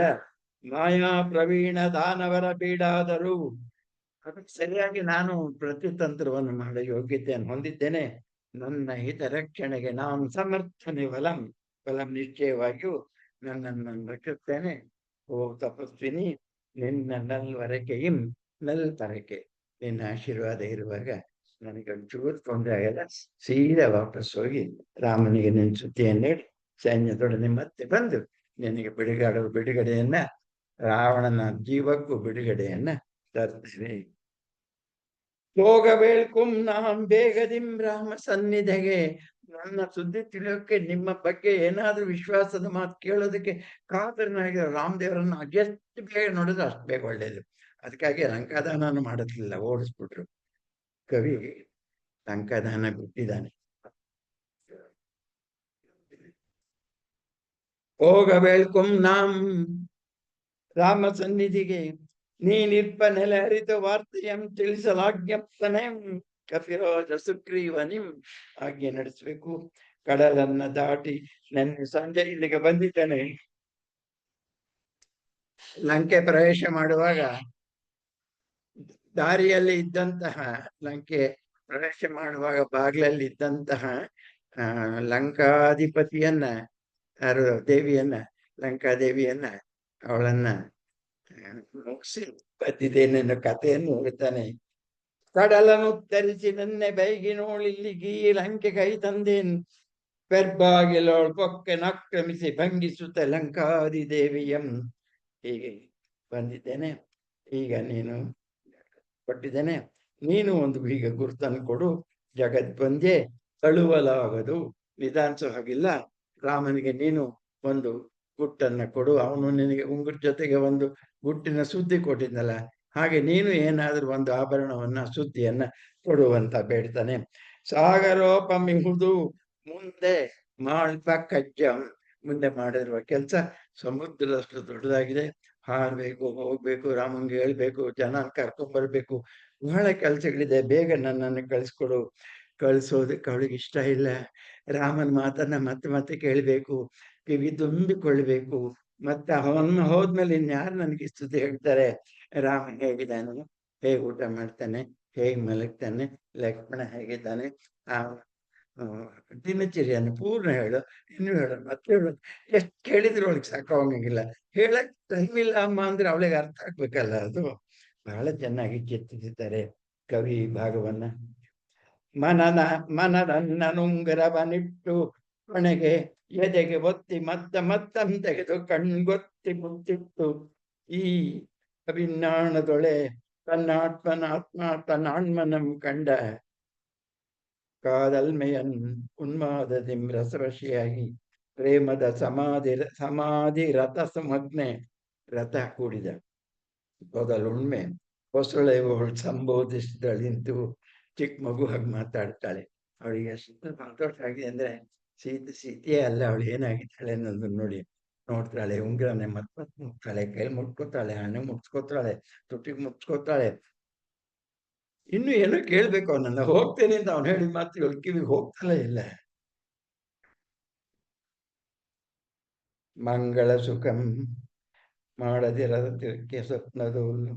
ಮಾಯಾ ಪ್ರವೀಣ ದಾನವರ ಬೀಡಾದರೂ ಅದಕ್ಕೆ ಸರಿಯಾಗಿ ನಾನು ಪ್ರತಿತಂತ್ರವನ್ನು ಮಾಡೋ ಯೋಗ್ಯತೆಯನ್ನು ಹೊಂದಿದ್ದೇನೆ. ನನ್ನ ಹಿತ ರಕ್ಷಣೆಗೆ ನಾನು ಸಮರ್ಥನೆ ಬಲಂ ನಿಶ್ಚಯವಾಗಿಯೂ ನನ್ನನ್ನು ರಕ್ಷಿಸ್ತೇನೆ. ಓ ತಪಸ್ವಿನಿ, ನಿನ್ನ ನಲ್ವರಕೆಯಂ ನಲ್ಪರಕೆ, ನಿನ್ನ ಆಶೀರ್ವಾದ ಇರುವಾಗ ನನಗೆ ಒಂಚೂರು ತೊಂದರೆ ಆಗಲ್ಲ. ಸೀದಾ ವಾಪಸ್ ಹೋಗಿ ರಾಮನಿಗೆ ನಿನ್ನ ಸುದ್ದಿಯನ್ನು ಹೇಳಿ ಸೈನ್ಯದೊಡನೆ ಮತ್ತೆ ಬಂದು ನಿನಗೆ ಬಿಡುಗಡೆಯನ್ನ, ರಾವಣನ ಜೀವಕ್ಕೂ ಬಿಡುಗಡೆಯನ್ನ ತರ್ತೇನೆ. ಹೋಗಬೇಳ್ಕುಂ ನಾಂ ಬೇಗದಿಂ ರಾಮ ಸನ್ನಿಧಿಗೆ. ನನ್ನ ಸುದ್ದಿ ತಿಳಿಯೋಕೆ, ನಿಮ್ಮ ಬಗ್ಗೆ ಏನಾದ್ರೂ ವಿಶ್ವಾಸದ ಮಾತು ಕೇಳೋದಕ್ಕೆ ಕಾತರನಾಗಿ ರಾಮದೇವರನ್ನು ಎಷ್ಟು ಬೇಗ ನೋಡಿದ್ರೆ ಅಷ್ಟು ಬೇಗ ಒಳ್ಳೇದು. ಅದಕ್ಕಾಗಿ ಲಂಕಾದಾನ ಮಾಡೋದಿಲ್ಲ, ಓಡಿಸ್ಬಿಟ್ರು. ಕವಿ ಲಂಕಾದಾನ ಬಿಟ್ಟಿದ್ದಾನೆ. ಹೋಗಬೇಳ್ಕುಂ ನಾಂ ರಾಮ ಸನ್ನಿಧಿಗೆ, ನೀನಿರ್ಪ ನೆಲೆ ಅರಿತ ವಾರ್ತೆಯಂ ತಿಳಿಸಲಾಜ್ಞಪ್ತನೆ. ಕಪಿರಾಜ ಸುಗ್ರೀವನಿಂ ಆಜ್ಞೆ ನಡೆಸಬೇಕು. ಕಡಲನ್ನ ದಾಟಿ ನನ್ನ ಸಂಜೆ ಇಲ್ಲಿಗೆ ಬಂದಿದ್ದೇನೆ. ಲಂಕೆ ಪ್ರವೇಶ ಮಾಡುವಾಗ ದಾರಿಯಲ್ಲಿ ಇದ್ದಂತಹ, ಲಂಕೆ ಪ್ರವೇಶ ಮಾಡುವಾಗ ಬಾಗ್ಲಲ್ಲಿ ಇದ್ದಂತಹ ಲಂಕಾಧಿಪತಿಯನ್ನ, ಯಾರು ದೇವಿಯನ್ನ, ಲಂಕಾದೇವಿಯನ್ನ, ಅವಳನ್ನ ಮುಗಿಸಿ ಬಂದಿದ್ದೇನೆನ್ನೋ ಕಥೆಯನ್ನು ಹೇಳ್ತಾನೆ. ಕಡಲನ್ನು ತರಿಸಿ ನನ್ನೆ ಬೈಗಿನೋಳಿಲ್ಲಿಗೀ ಲಂಕೆ ಕೈ ತಂದೇನ್. ಪೆರ್ಬಾಗಿಲೋಳ್ ಪೊಕ್ಕೆ ನಾಕ್ರಮಿಸಿ ಭಂಗಿಸುತ್ತ ಲಂಕಾದಿ ದೇವಿಯಂ. ಹೀಗೆ ಬಂದಿದ್ದೇನೆ. ಈಗ ನೀನು ಕೊಟ್ಟಿದ್ದೇನೆ, ನೀನು ಒಂದು ಈಗ ಗುರುತನ್ನು ಕೊಡು. ಜಗತ್ ಬಂದೆ ತಳುವಲಾಗದು, ನಿಧಾನಿಸೋ ಹಾಗಿಲ್ಲ. ರಾಮನಿಗೆ ನೀನು ಒಂದು ಗುಟ್ಟನ್ನ ಕೊಡು. ಅವನು ನಿನಗೆ ಉಂಗುರ ಜೊತೆಗೆ ಒಂದು ಗುಟ್ಟಿನ ಸುದ್ದಿ ಕೊಟ್ಟಿದ್ದಲ್ಲ, ಹಾಗೆ ನೀನು ಏನಾದ್ರೂ ಒಂದು ಆಭರಣವನ್ನ, ಸುದ್ದಿಯನ್ನ ಕೊಡುವಂತ ಬೇಡ್ತಾನೆ. ಸಾಗರೋಪಮಿಹುದು ಮುಂದೆ ಮಾಳ್ಪ ಕಜ್ಜಂ. ಮುಂದೆ ಮಾಡಿರುವ ಕೆಲಸ ಸಮುದ್ರದಷ್ಟು ದೊಡ್ಡದಾಗಿದೆ. ಹಾರ್ಬೇಕು, ಹೋಗ್ಬೇಕು, ರಾಮಂಗೆ ಹೇಳ್ಬೇಕು, ಜನ ಕರ್ಕೊಂಡ್ಬರ್ಬೇಕು, ಬಹಳ ಕೆಲಸಗಳಿದೆ. ಬೇಗ ನನ್ನನ್ನು ಕಳಿಸ್ಕೊಡು. ಕಳಿಸೋದಕ್ಕೆ ಅವಳಿಗೆ ಇಷ್ಟ ಇಲ್ಲ. ರಾಮನ ಮಾತನ್ನ ಮತ್ತೆ ಮತ್ತೆ ಕೇಳಬೇಕು, ಕಿವಿ ತುಂಬಿಕೊಳ್ಬೇಕು. ಮತ್ತೆ ಅವನ್ನ ಹೋದ್ಮೇಲೆ ಇನ್ಯಾರು ನನಗೆ ಸುದ್ದಿ ಹೇಳ್ತಾರೆ? ರಾಮ ಹೇಗಿದ್ದಾನೆ, ಹೇಗೆ ಊಟ ಮಾಡ್ತಾನೆ, ಹೇಗೆ ಮಲಗ್ತಾನೆ, ಲಕ್ಷ್ಮಣ ಹೇಗಿದ್ದಾನೆ, ಆ ದಿನಚರಿಯನ್ನು ಪೂರ್ಣ ಹೇಳು, ಇನ್ನು ಹೇಳು, ಮತ್ತೆ ಹೇಳು. ಎಷ್ಟು ಕೇಳಿದ್ರು ಅವಳಿಗೆ ಸಾಕಾಗಂಗಿಲ್ಲ. ಹೇಳಕ್ ಟೈಮ್ ಇಲ್ಲ ಅಮ್ಮ ಅಂದ್ರೆ ಅವಳಿಗೆ ಅರ್ಥ ಆಗ್ಬೇಕಲ್ಲ. ಅದು ಬಹಳ ಚೆನ್ನಾಗಿ ಚಿತ್ರಿಸಿದ್ದಾರೆ ಕವಿ ಭಾಗವನ್ನ. ಮನದನ್ನನುಂಗರವನಿಟ್ಟು ಕೊನೆಗೆ ಎದೆಗೆ ಒತ್ತಿ ಮತ್ತಂ ತೆಗೆದು ಕಣ್ಗೊತ್ತಿ ಮುತ್ತಿತ್ತು. ಈ ಅಭಿಜ್ಞಾನದೊಳೆ ತನ್ನಾತ್ಮನಂ ಕಂಡ ಕಾದಲ್ಮೆಯನ್ ಉನ್ಮಾದದಿಂ ರಸವಶಿಯಾಗಿ ಪ್ರೇಮದ ಸಮಾಧಿ ರಥ ಸುಮಗ್ನೆ. ರಥ ಕೂಡಿದ ಮೊದಲುಣ್ಮೆ ಹೊಸಳೆಯವಳು ಸಂಬೋಧಿಸಿದಳಿಂತು. ಚಿಕ್ಕ ಮಗು ಹಾಗೆ ಮಾತಾಡ್ತಾಳೆ. ಅವಳಿಗೆ ಎಷ್ಟು ಸಂತೋಷ ಆಗಿದೆ ಅಂದ್ರೆ, ಸೀತೆಯೇ ಅಲ್ಲ, ಅವಳು ಏನಾಗಿದ್ದಾಳೆ ಅನ್ನೋದನ್ನ ನೋಡ್ತಾಳೆ. ಉಂಗ್ರನೆ ಮತ್ತೆ ಮುಟ್ತಾಳೆ, ಕೈ ಮುಟ್ಕೋತಾಳೆ, ಹಣ್ಣು ಮುಟ್ಸ್ಕೋತಾಳೆ, ತುಟಿಗೆ ಮುಟ್ಸ್ಕೋತಾಳೆ. ಇನ್ನು ಏನೋ ಕೇಳ್ಬೇಕು ಅವನನ್ನ. ಹೋಗ್ತೇನೆ ಅಂತ ಅವನು ಹೇಳಿದ ಮಾತು ಇವಳು ಕಿವಿಗೆ ಹೋಗ್ತಾಳೆ ಇಲ್ಲ. ಮಂಗಳ ಸುಖಂ ಮಾಡದಿರದಕ್ಕೆ ಸ್ವಪ್ನದೋಲು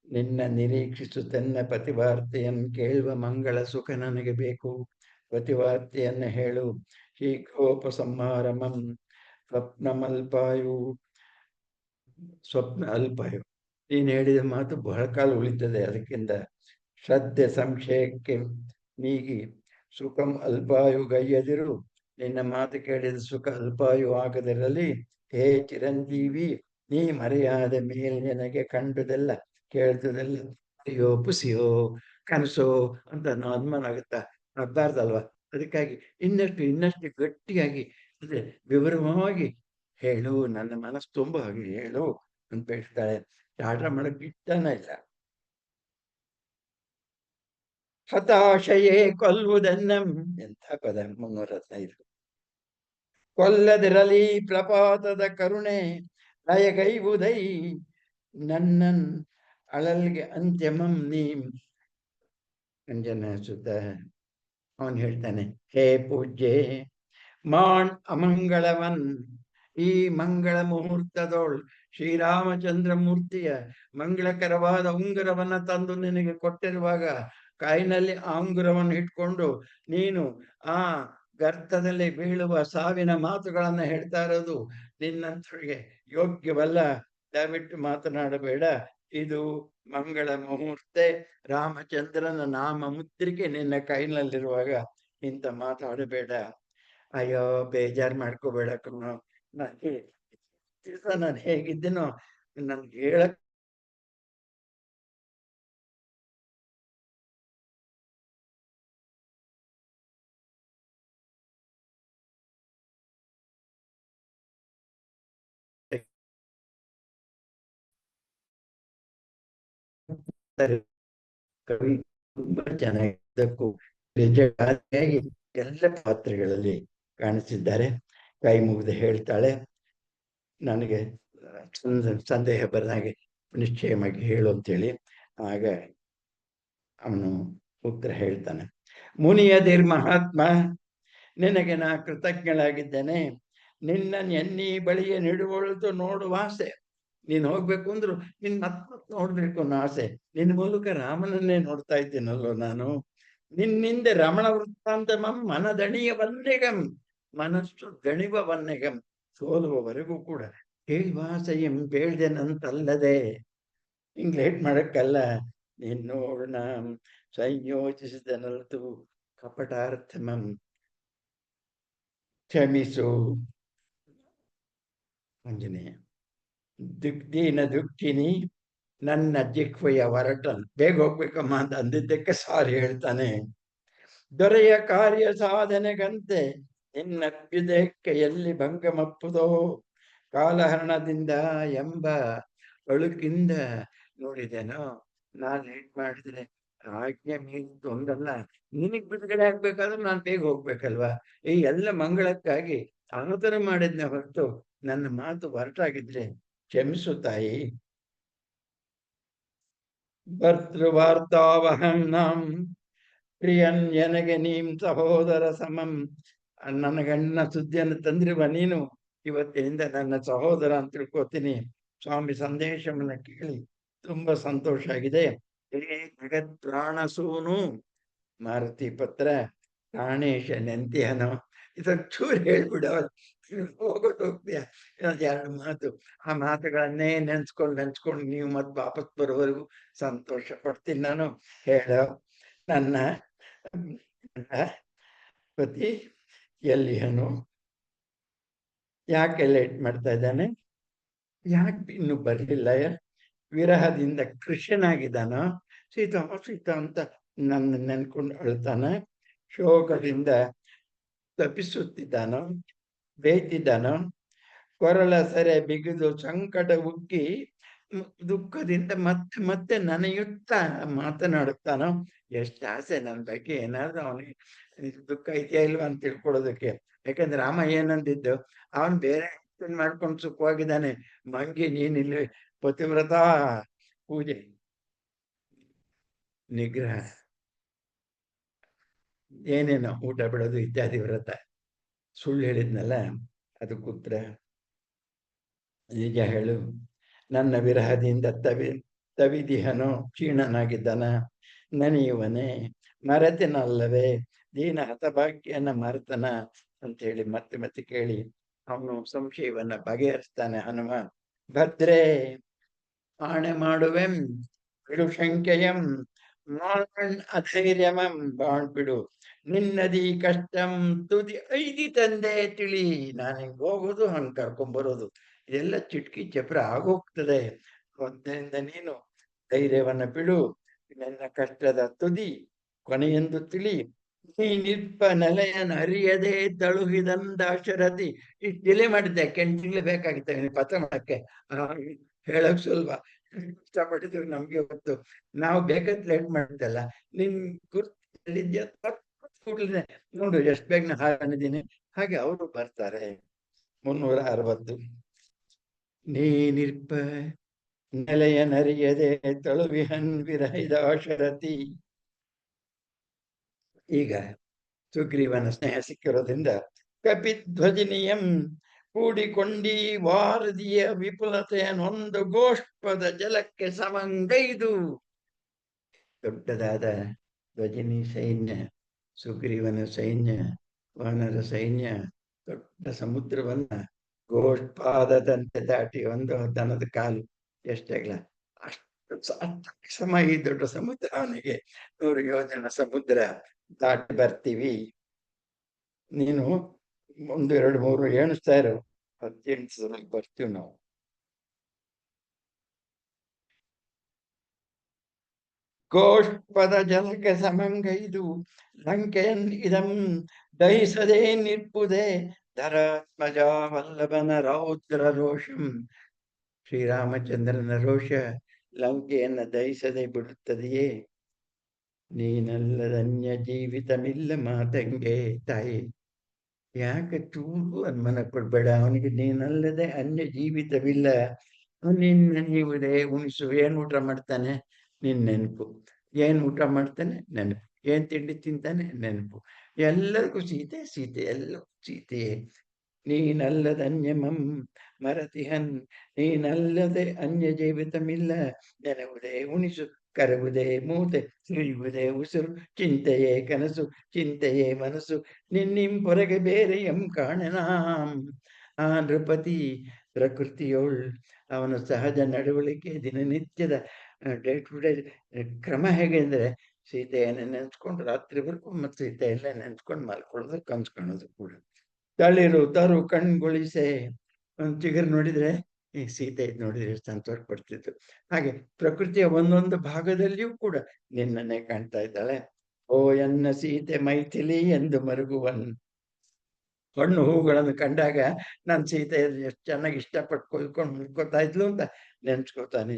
ನಿನ್ನ ನಿರೀಕ್ಷಿಸುತ್ತನ್ನ ಪತಿವಾರ್ತೆಯನ್ನು ಕೇಳುವ. ಮಂಗಳ ಸುಖ ನನಗೆ ಬೇಕು, ಪತಿವಾರ್ತೆಯನ್ನು ಹೇಳು. ಶೀಘ್ರೋಪಸಂಹಾರಮಂ ಸ್ವಪ್ನಮಲ್ಪಾಯು. ಸ್ವಪ್ನ ಅಲ್ಪಾಯು, ನೀನು ಹೇಳಿದ ಮಾತು ಬಹಳ ಕಾಲ ಉಳಿತದೆ. ಅದಕ್ಕಿಂತ ಶ್ರದ್ಧೆ ಸಂಶಯಕ್ಕೆ ನೀಗಿ ಸುಖಂ ಅಲ್ಪಾಯು ಗೈಯದಿರು. ನಿನ್ನ ಮಾತು ಕೇಳಿದ ಸುಖ ಅಲ್ಪಾಯು ಆಗದಿರಲಿ. ಹೇ ಚಿರಂಜೀವಿ, ನೀ ಮರೆಯಾದ ಮೇಲೆ ನನಗೆ ಕಂಡುದೆಲ್ಲ ಕೇಳ್ತದೆಲ್ಲ ಅಯ್ಯೋ ಪುಸಿಯೋ ಕನಸೋ ಅಂತ ಅನುಮಾನ ಆಗುತ್ತಾ? ಆಗ್ಬಾರ್ದಲ್ವಾ? ಅದಕ್ಕಾಗಿ ಇನ್ನಷ್ಟು ಗಟ್ಟಿಯಾಗಿ ಅಂದ್ರೆ ವಿವರವಾಗಿ ಹೇಳು, ನನ್ನ ಮನಸ್ಸು ತುಂಬ ಹಾಗೆ ಹೇಳು ಅಂತ ಹೇಳ್ತಾಳೆ. ಆಟ ಮಾಡಕ್ ಇಷ್ಟನೇ ಇಲ್ಲ. ಹತಾಶಯೇ ಕೊಲ್ಲುವುದನ್ನಂ. ಎಂಥ ಪದ! 315. ಕೊಲ್ಲದಿರಲಿ ಪ್ರಪಾತದ ಕರುಣೆ ಲಯಗೈವುದೈ ನನ್ನನ್ ಅಳಲ್ಗೆ ಅಂತ್ಯಮಂ ನೀ ಅಂಜನ ಸುತ ಅವನು ಹೇಳ್ತಾನೆ, ಹೇ ಪೂಜ್ಯೆ ಮಾಣ್ ಅಮಂಗಳವನ್, ಈ ಮಂಗಳ ಮುಹೂರ್ತದೋಳ್ ಶ್ರೀರಾಮಚಂದ್ರ ಮೂರ್ತಿಯ ಮಂಗಳಕರವಾದ ಉಂಗುರವನ್ನ ತಂದು ನಿನಗೆ ಕೊಟ್ಟಿರುವಾಗ ಕಾಯಿನಲ್ಲಿ ಆ ಉಂಗುರವನ್ನು ಇಟ್ಕೊಂಡು ನೀನು ಆ ಗರ್ತದಲ್ಲಿ ಬೀಳುವ ಸಾವಿನ ಮಾತುಗಳನ್ನ ಹೇಳ್ತಾ ಇರೋದು ನಿನ್ನಂತರಿಗೆ ಯೋಗ್ಯವಲ್ಲ. ದಯವಿಟ್ಟು ಮಾತನಾಡಬೇಡ. ಇದು ಮಂಗಳ ಮುಹೂರ್ತೆ, ರಾಮಚಂದ್ರನ ನಾಮ ಮುದ್ರಿಕೆ ನಿನ್ನ ಕೈನಲ್ಲಿರುವಾಗ ಇಂಥ ಮಾತಾಡಬೇಡ. ಅಯ್ಯೋ ಬೇಜಾರು ಮಾಡ್ಕೋಬೇಡ ಕಣೋ, ನನಗೆ ದಿವಸ ನಾನು ಹೇಗಿದ್ದೀನೋ ನನ್ಗೆ ಹೇಳಕ್ ಕವಿ ತುಂಬಾ ಚೆನ್ನಾಗಿದ್ದಕ್ಕೂ ನಿಜವಾಗಿ ಎಲ್ಲ ಪಾತ್ರಗಳಲ್ಲಿ ಕಾಣಿಸಿದ್ದಾರೆ. ಕೈ ಮುಗಿದು ಹೇಳ್ತಾಳೆ, ನನಗೆ ಸಂದೇಹ ಬರದಾಗೆ ನಿಶ್ಚಯವಾಗಿ ಹೇಳು ಅಂತೇಳಿ. ಆಗ ಅವನು ಉತ್ತರ ಹೇಳ್ತಾನೆ, ಮುನಿಯದಿರ್ ಮಹಾತ್ಮ, ನಿನಗೆ ನಾ ಕೃತಜ್ಞಳಾಗಿದ್ದೇನೆ. ನಿನ್ನ ಎನ್ನಿ ಬಳಿಯ ನಿಡುವೊಳ್ದು ನೋಡುವ ಆಸೆ. ನೀನ್ ಹೋಗ್ಬೇಕು ಅಂದ್ರು ನಿನ್ ಮತ್ ನೋಡ್ಬೇಕು ಅನ್ನೋ ಆಸೆ. ನಿನ್ನ ಮೂಲಕ ರಾಮನನ್ನೇ ನೋಡ್ತಾ ಇದ್ದೀನಲ್ಲೋ ನಾನು. ನಿನ್ನಿಂದ ರಮಣ ವೃತ್ತಾಂತಮಂ ಮನದಣಿಯ ವನ್ನೆಗಂ, ಮನಸ್ಸು ದಣಿವ ವನ್ನೆಗಂ, ಸೋಲುವವರೆಗೂ ಕೂಡ ಕೇಳ್ವಾಸೆಯಂ ಬೇಳ್ದೆನಂತಲ್ಲದೆ. ಹಿಂಗ್ ಲೇಟ್ ಮಾಡಕ್ಕಲ್ಲ, ನಿನ್ನೋರ್ಣ ಸಂಯೋಜಿಸಿದನಲ್ತು ಕಪಟಾರ್ಥಮಂ, ಕ್ಷಮಿಸು ಆಂಜನೇಯ. ದೀನ ದುಃಖಿನಿ, ನನ್ನ ಜಿಹ್ವೆಯ ಹೊರಟನ್, ಬೇಗ ಹೋಗ್ಬೇಕಮ್ಮ ಅಂತ ಅಂದಿದ್ದಕ್ಕೆ ಸಾರಿ ಹೇಳ್ತಾನೆ. ದೊರೆಯ ಕಾರ್ಯ ಸಾಧನೆಗಂತೆ ನಿನ್ನಭ್ಯುದಯಕ್ಕೆ ಎಲ್ಲಿ ಭಂಗಮಪ್ಪುದೋ, ಕಾಲಹರಣದಿಂದ ಎಂಬ ಅಳುಕಿಂದ ನೋಡಿದೆನೋ. ನಾನ್ ಲೇಟ್ ಮಾಡಿದ್ರೆ ಆಜ್ಞೆ ಮೀರಿದ್ದು ಒಂದಲ್ಲ, ನಿನಗ್ ಬಿಡುಗಡೆ ಆಗ್ಬೇಕಾದ್ರೆ ನಾನು ಬೇಗ ಹೋಗ್ಬೇಕಲ್ವಾ. ಈ ಎಲ್ಲ ಮಂಗಳಕ್ಕಾಗಿ ಆತರ ಮಾಡಿದ್ನೆ ಹೊರತು ನನ್ನ ಮಾತು ಹೊರಟಾಗಿದ್ರೆ ಕ್ಷಮಿಸು ತಾಯಿ. ಭರ್ತೃವಾರ್ತಾವಹಂ ನಾಂ ಪ್ರಿಯನ್ ಎನಗೆ ನೀಂ ಸಹೋದರ ಸಮಂ. ನನ್ನ ಗಂಡನ ಸುದ್ದಿಯನ್ನು ತಂದಿರುವ ನೀನು ಇವತ್ತಿನಿಂದ ನನ್ನ ಸಹೋದರ ಅಂತ ತಿಳ್ಕೊತೀನಿ. ಸ್ವಾಮಿ ಸಂದೇಶವನ್ನ ಕೇಳಿ ತುಂಬಾ ಸಂತೋಷ ಆಗಿದೆ. ಹೇ ಜಗತ್ ಪ್ರಾಣಸೂನು ಮಾರುತಿ ಪತ್ರ ಪ್ರಾಣೇಶ ನೆಂತಿಯನೋ, ಇದೊಂಚೂರು ಹೇಳ್ಬಿಡ, ಹೋಗೋದು ಹೋಗ್ತೀಯ. ಎರಡು ಮಾತು, ಆ ಮಾತುಗಳನ್ನೇ ನೆನ್ಸ್ಕೊಂಡು ನೀವು ಮತ್ತೆ ವಾಪಸ್ ಬರೋವರೆಗೂ ಸಂತೋಷ ಪಡ್ತೀನಿ ನಾನು. ಹೇಳ, ನನ್ನ ಪತಿ ಎಲ್ಲಿಯನು, ಯಾಕೆ ಲೇಟ್ ಮಾಡ್ತಾ ಇದ್ದಾನೆ, ಯಾಕೆ ಇನ್ನು ಬರ್ಲಿಲ್ಲ, ವಿರಹದಿಂದ ಕೃಷ್ಣನಾಗಿದ್ದಾನ, ಸೀತಾ ಸೀತಾ ಅಂತ ನನ್ನ ನೆನ್ಕೊಂಡು ಅಳ್ತಾನ, ಶೋಕದಿಂದ ತಪಿಸುತ್ತಿದ್ದಾನೋ, ಬೇಯ್ತಿದ್ದಾನೋ, ಕೊರಳ ಸೆರೆ ಬಿಗಿದು ಸಂಕಟ ಉಕ್ಕಿ ದುಃಖದಿಂದ ಮತ್ತೆ ಮತ್ತೆ ನನಯುತ್ತಾ ಮಾತನಾಡುತ್ತಾನೋ. ಎಷ್ಟು ಆಸೆ ನನ್ನ ಬಗ್ಗೆ ಏನಾದ್ರು ಅವನಿಗೆ ದುಃಖ ಇದೆಯಾ ಇಲ್ವಾ ಅಂತ ತಿಳ್ಕೊಳ್ಳೋದಕ್ಕೆ. ಯಾಕಂದ್ರೆ ರಾಮ ಏನಂದಿದ್ದು, ಅವನ್ ಬೇರೆ ಮಾಡ್ಕೊಂಡು ಸುಖವಾಗಿದ್ದಾನೆ, ಮಂಗಿ ನೀನಿಲ್ಲಿ ಪತಿವ್ರತ ಪೂಜೆ ನಿಗ್ರಹ ಏನೇನೋ ಊಟ ಬಿಡೋದು ಇತ್ಯಾದಿ ವ್ರತ ಸುಳ್ಳು ಹೇಳಿದ್ನಲ್ಲ, ಅದಕ್ಕೆ ಉತ್ತರ ನಿಜ ಹೇಳು. ನನ್ನ ವಿರಹದಿಂದ ತವಿದಿಹನೋ, ಕ್ಷೀಣನಾಗಿದ್ದಾನ, ನೆನೆಯುವನೇ ಮರೆತನಲ್ಲವೇ, ದೀನ ಹತಭಾಗ್ಯನ ಮರೆತನ ಅಂತೇಳಿ ಮತ್ತೆ ಮತ್ತೆ ಕೇಳಿ ಅವನು ಸಂಶಯವನ್ನ ಬಗೆಹರಿಸ್ತಾನೆ ಹನುಮ. ಭದ್ರೇ ಆಣೆ ಮಾಡುವೆಂ ಬಿಡು ಶಂಕೆಯಂ, ಮಾಣ್ ಅಧೈರ್ಯಮಂ ಬಾಳ್ಬಿಡು, ನಿನ್ನದಿ ಕಷ್ಟಂ ತುದಿ ಐದಿ ತಂದೆ ತಿಳಿ. ನಾನು ಹಿಂಗ್ ಹೋಗೋದು ಹಂಗ್ ಕರ್ಕೊಂಬರೋದು ಇದೆಲ್ಲ ಚಿಟ್ಕಿ ಚಪ್ರ ಆಗೋಗ್ತದೆ. ಮೊದಲಿನಿಂದ ನೀನು ಧೈರ್ಯವನ್ನ ಬಿಡು, ನನ್ನ ಕಷ್ಟದ ತುದಿ ಕೊನೆಯೆಂದು ತಿಳಿ. ನೀ ನಿಲ್ಪ ನೆಲೆಯನ್ನು ಅರಿಯದೆ ತಳುಹಿದಂದಾಶರಥಿ. ಇಷ್ಟು ಡಿಲೇ ಮಾಡಿದ್ದೆ, ಕೆಂಟಿಲೆ ಬೇಕಾಗಿತ್ತು ನೀನು ಪತ್ರ ಮಾಡಕ್ಕೆ. ಹೇಳಕ್ ಸುಲಭ, ಇಷ್ಟಪಟ್ಟಿದ್ರು ನಮ್ಗೆ ಗೊತ್ತು. ನಾವು ಬೇಕಾದ್ ಲೇಟ್ ಮಾಡಿದ್ದಲ್ಲ, ನಿನ್ ಗುರ್ತಿದ್ಯಾ ನೋಡು ಎಷ್ಟು ಬೇಗ ನಾ ಹಾಕೊಂಡಿದ್ದೀನಿ. ಹಾಗೆ ಅವರು ಬರ್ತಾರೆ. 360. ನೀ ನಿರ್ಪ ನೆಲೆಯನರಿಯದೆ ತಳುವಿಹನ್ ವಿರಹಿದ ಶರತಿ. ಈಗ ಸುಗ್ರೀವನ ಸ್ನೇಹ ಸಿಕ್ಕಿರೋದ್ರಿಂದ ಕಪಿಧ್ವಜಿನಿಯಂ ಕೂಡಿಕೊಂಡಿ ವಾರದಿಯ ವಿಪುಲತೆಯನ್ನೊಂದು ಗೋಷ್ಪದ ಜಲಕ್ಕೆ ಸಮಂಗೈದು. ದೊಡ್ಡದಾದ ಧ್ವಜಿನಿ ಸೈನ್ಯ, ಸುಗ್ರೀವನ ಸೈನ್ಯ, ವಾನರ ಸೈನ್ಯ ದೊಡ್ಡ ಸಮುದ್ರವನ್ನ ಗೋಷ್ಪಾದದಂತೆ ದಾಟಿ, ಒಂದು ದನದ ಕಾಲು ಎಷ್ಟಾಗಲ್ಲ ಅಷ್ಟು ಸಮ ಈ ದೊಡ್ಡ ಸಮುದ್ರ ಅವನಿಗೆ 100 ಯೋಜನ ಸಮುದ್ರ ದಾಟಿ ಬರ್ತೀವಿ. ನೀನು 1 2 3 ಎಣಿಸ್ತಾ ಇರೋ 18 ಬರ್ತೀವಿ ನಾವು. ಗೋಷ್ಪದ ಜಲಕ್ಕೆ ಸಮಂಗೈದು ಲಂಕೆಯನ್ ಇದಂ ದಹಿಸದೆ ನಿರ್ಪುದೆ ಧರಾತ್ಮಜ ವಲ್ಲಭನ ರೌದ್ರ ರೋಷಂ. ಶ್ರೀರಾಮಚಂದ್ರನ ರೋಷ ಲಂಕೆಯನ್ನ ದಹಿಸದೆ ಬಿಡುತ್ತದೆಯೇ? ನೀನಲ್ಲದನ್ಯ ಜೀವಿತಮಿಲ್ಲ ಮಾತಂಗೆ. ತಾಯಿ, ಯಾಕೆ ಚೂರು ಅನುಮಾನ ಪಡ್ಬೇಡ, ಅವನಿಗೆ ನೀನಲ್ಲದೆ ಅನ್ಯ ಜೀವಿತವಿಲ್ಲ. ನಿನ್ನ ನೀವುದೇ ಉಣಿಸು. ಏನ್ ಊಟ ಮಾಡ್ತಾನೆ? ನಿನ್ ನೆನಪು. ಏನ್ ಊಟ ಮಾಡ್ತಾನೆ? ನೆನಪು. ಏನ್ ತಿಂಡಿ ತಿಂತಾನೆ? ನೆನಪು. ಎಲ್ಲರಿಗೂ ಸೀತೆ ಸೀತೆ, ಎಲ್ಲವೂ ಸೀತೆಯೇ. ನೀನಲ್ಲದ ಅನ್ಯಮಂ ಮರತಿಹನ್. ನೀನಲ್ಲದೆ ಅನ್ಯ ಜೀವಿತಮಿಲ್ಲ. ನೆನವುದೇ ಉಣಿಸು, ಕರವುದೇ ಮೂತೆ, ಸುಳಿಯುವುದೇ ಉಸಿರು, ಚಿಂತೆಯೇ ಕನಸು, ಚಿಂತೆಯೇ ಮನಸ್ಸು, ನಿನ್ನಿಂಪೊರಗೆ ಬೇರೆ ಎಂ ಕಾಣೆನಾಂ. ಆ ನೃಪತಿ ಪ್ರಕೃತಿಯೋಳ್ ಅವನ ಸಹಜ ನಡವಳಿಕೆ, ದಿನನಿತ್ಯದ ಡೇ ಟು ಡೇ ಕ್ರಮ ಹೇಗೆ ಅಂದ್ರೆ, ಸೀತೆಯನ್ನ ನೆನ್ಸ್ಕೊಂಡು ರಾತ್ರಿವರೆಗೂ ಮತ್ತೆ ಸೀತೆಯಲ್ಲೇ ನೆನ್ಸ್ಕೊಂಡು ಮಲ್ಕೊಳ್ಳೋದು, ಕನ್ಸ್ಕೊಳ್ಳೋದು ಕೂಡ. ತಳಿರು ತರು ಕಣ್ಗೊಳಿಸೆ. ಒಂದು ಚಿಗುರು ನೋಡಿದ್ರೆ ಈ ಸೀತೆ ನೋಡಿದ್ರೆ ಎಷ್ಟು ಸಂತೋಷ ಪಡ್ತಿತ್ತು. ಹಾಗೆ ಪ್ರಕೃತಿಯ ಒಂದೊಂದು ಭಾಗದಲ್ಲಿಯೂ ಕೂಡ ನಿನ್ನನ್ನೇ ಕಾಣ್ತಾ ಇದ್ದಾಳೆ. ಓ ಎನ್ನ ಸೀತೆ ಮೈಥಿಲಿ ಎಂದು ಮರುಗುವನ್. ಹಣ್ಣು ಹೂಗಳನ್ನು ಕಂಡಾಗ ನಾನು ಸೀತೆ ಎಷ್ಟು ಚೆನ್ನಾಗಿ ಇಷ್ಟಪಟ್ಟು ಕೊಯ್ಕೊಂಡು ಮುಡ್ಕೋತಾ ಇದ್ಲು ಅಂತ ನೆನ್ಸ್ಕೋತಾನೆ.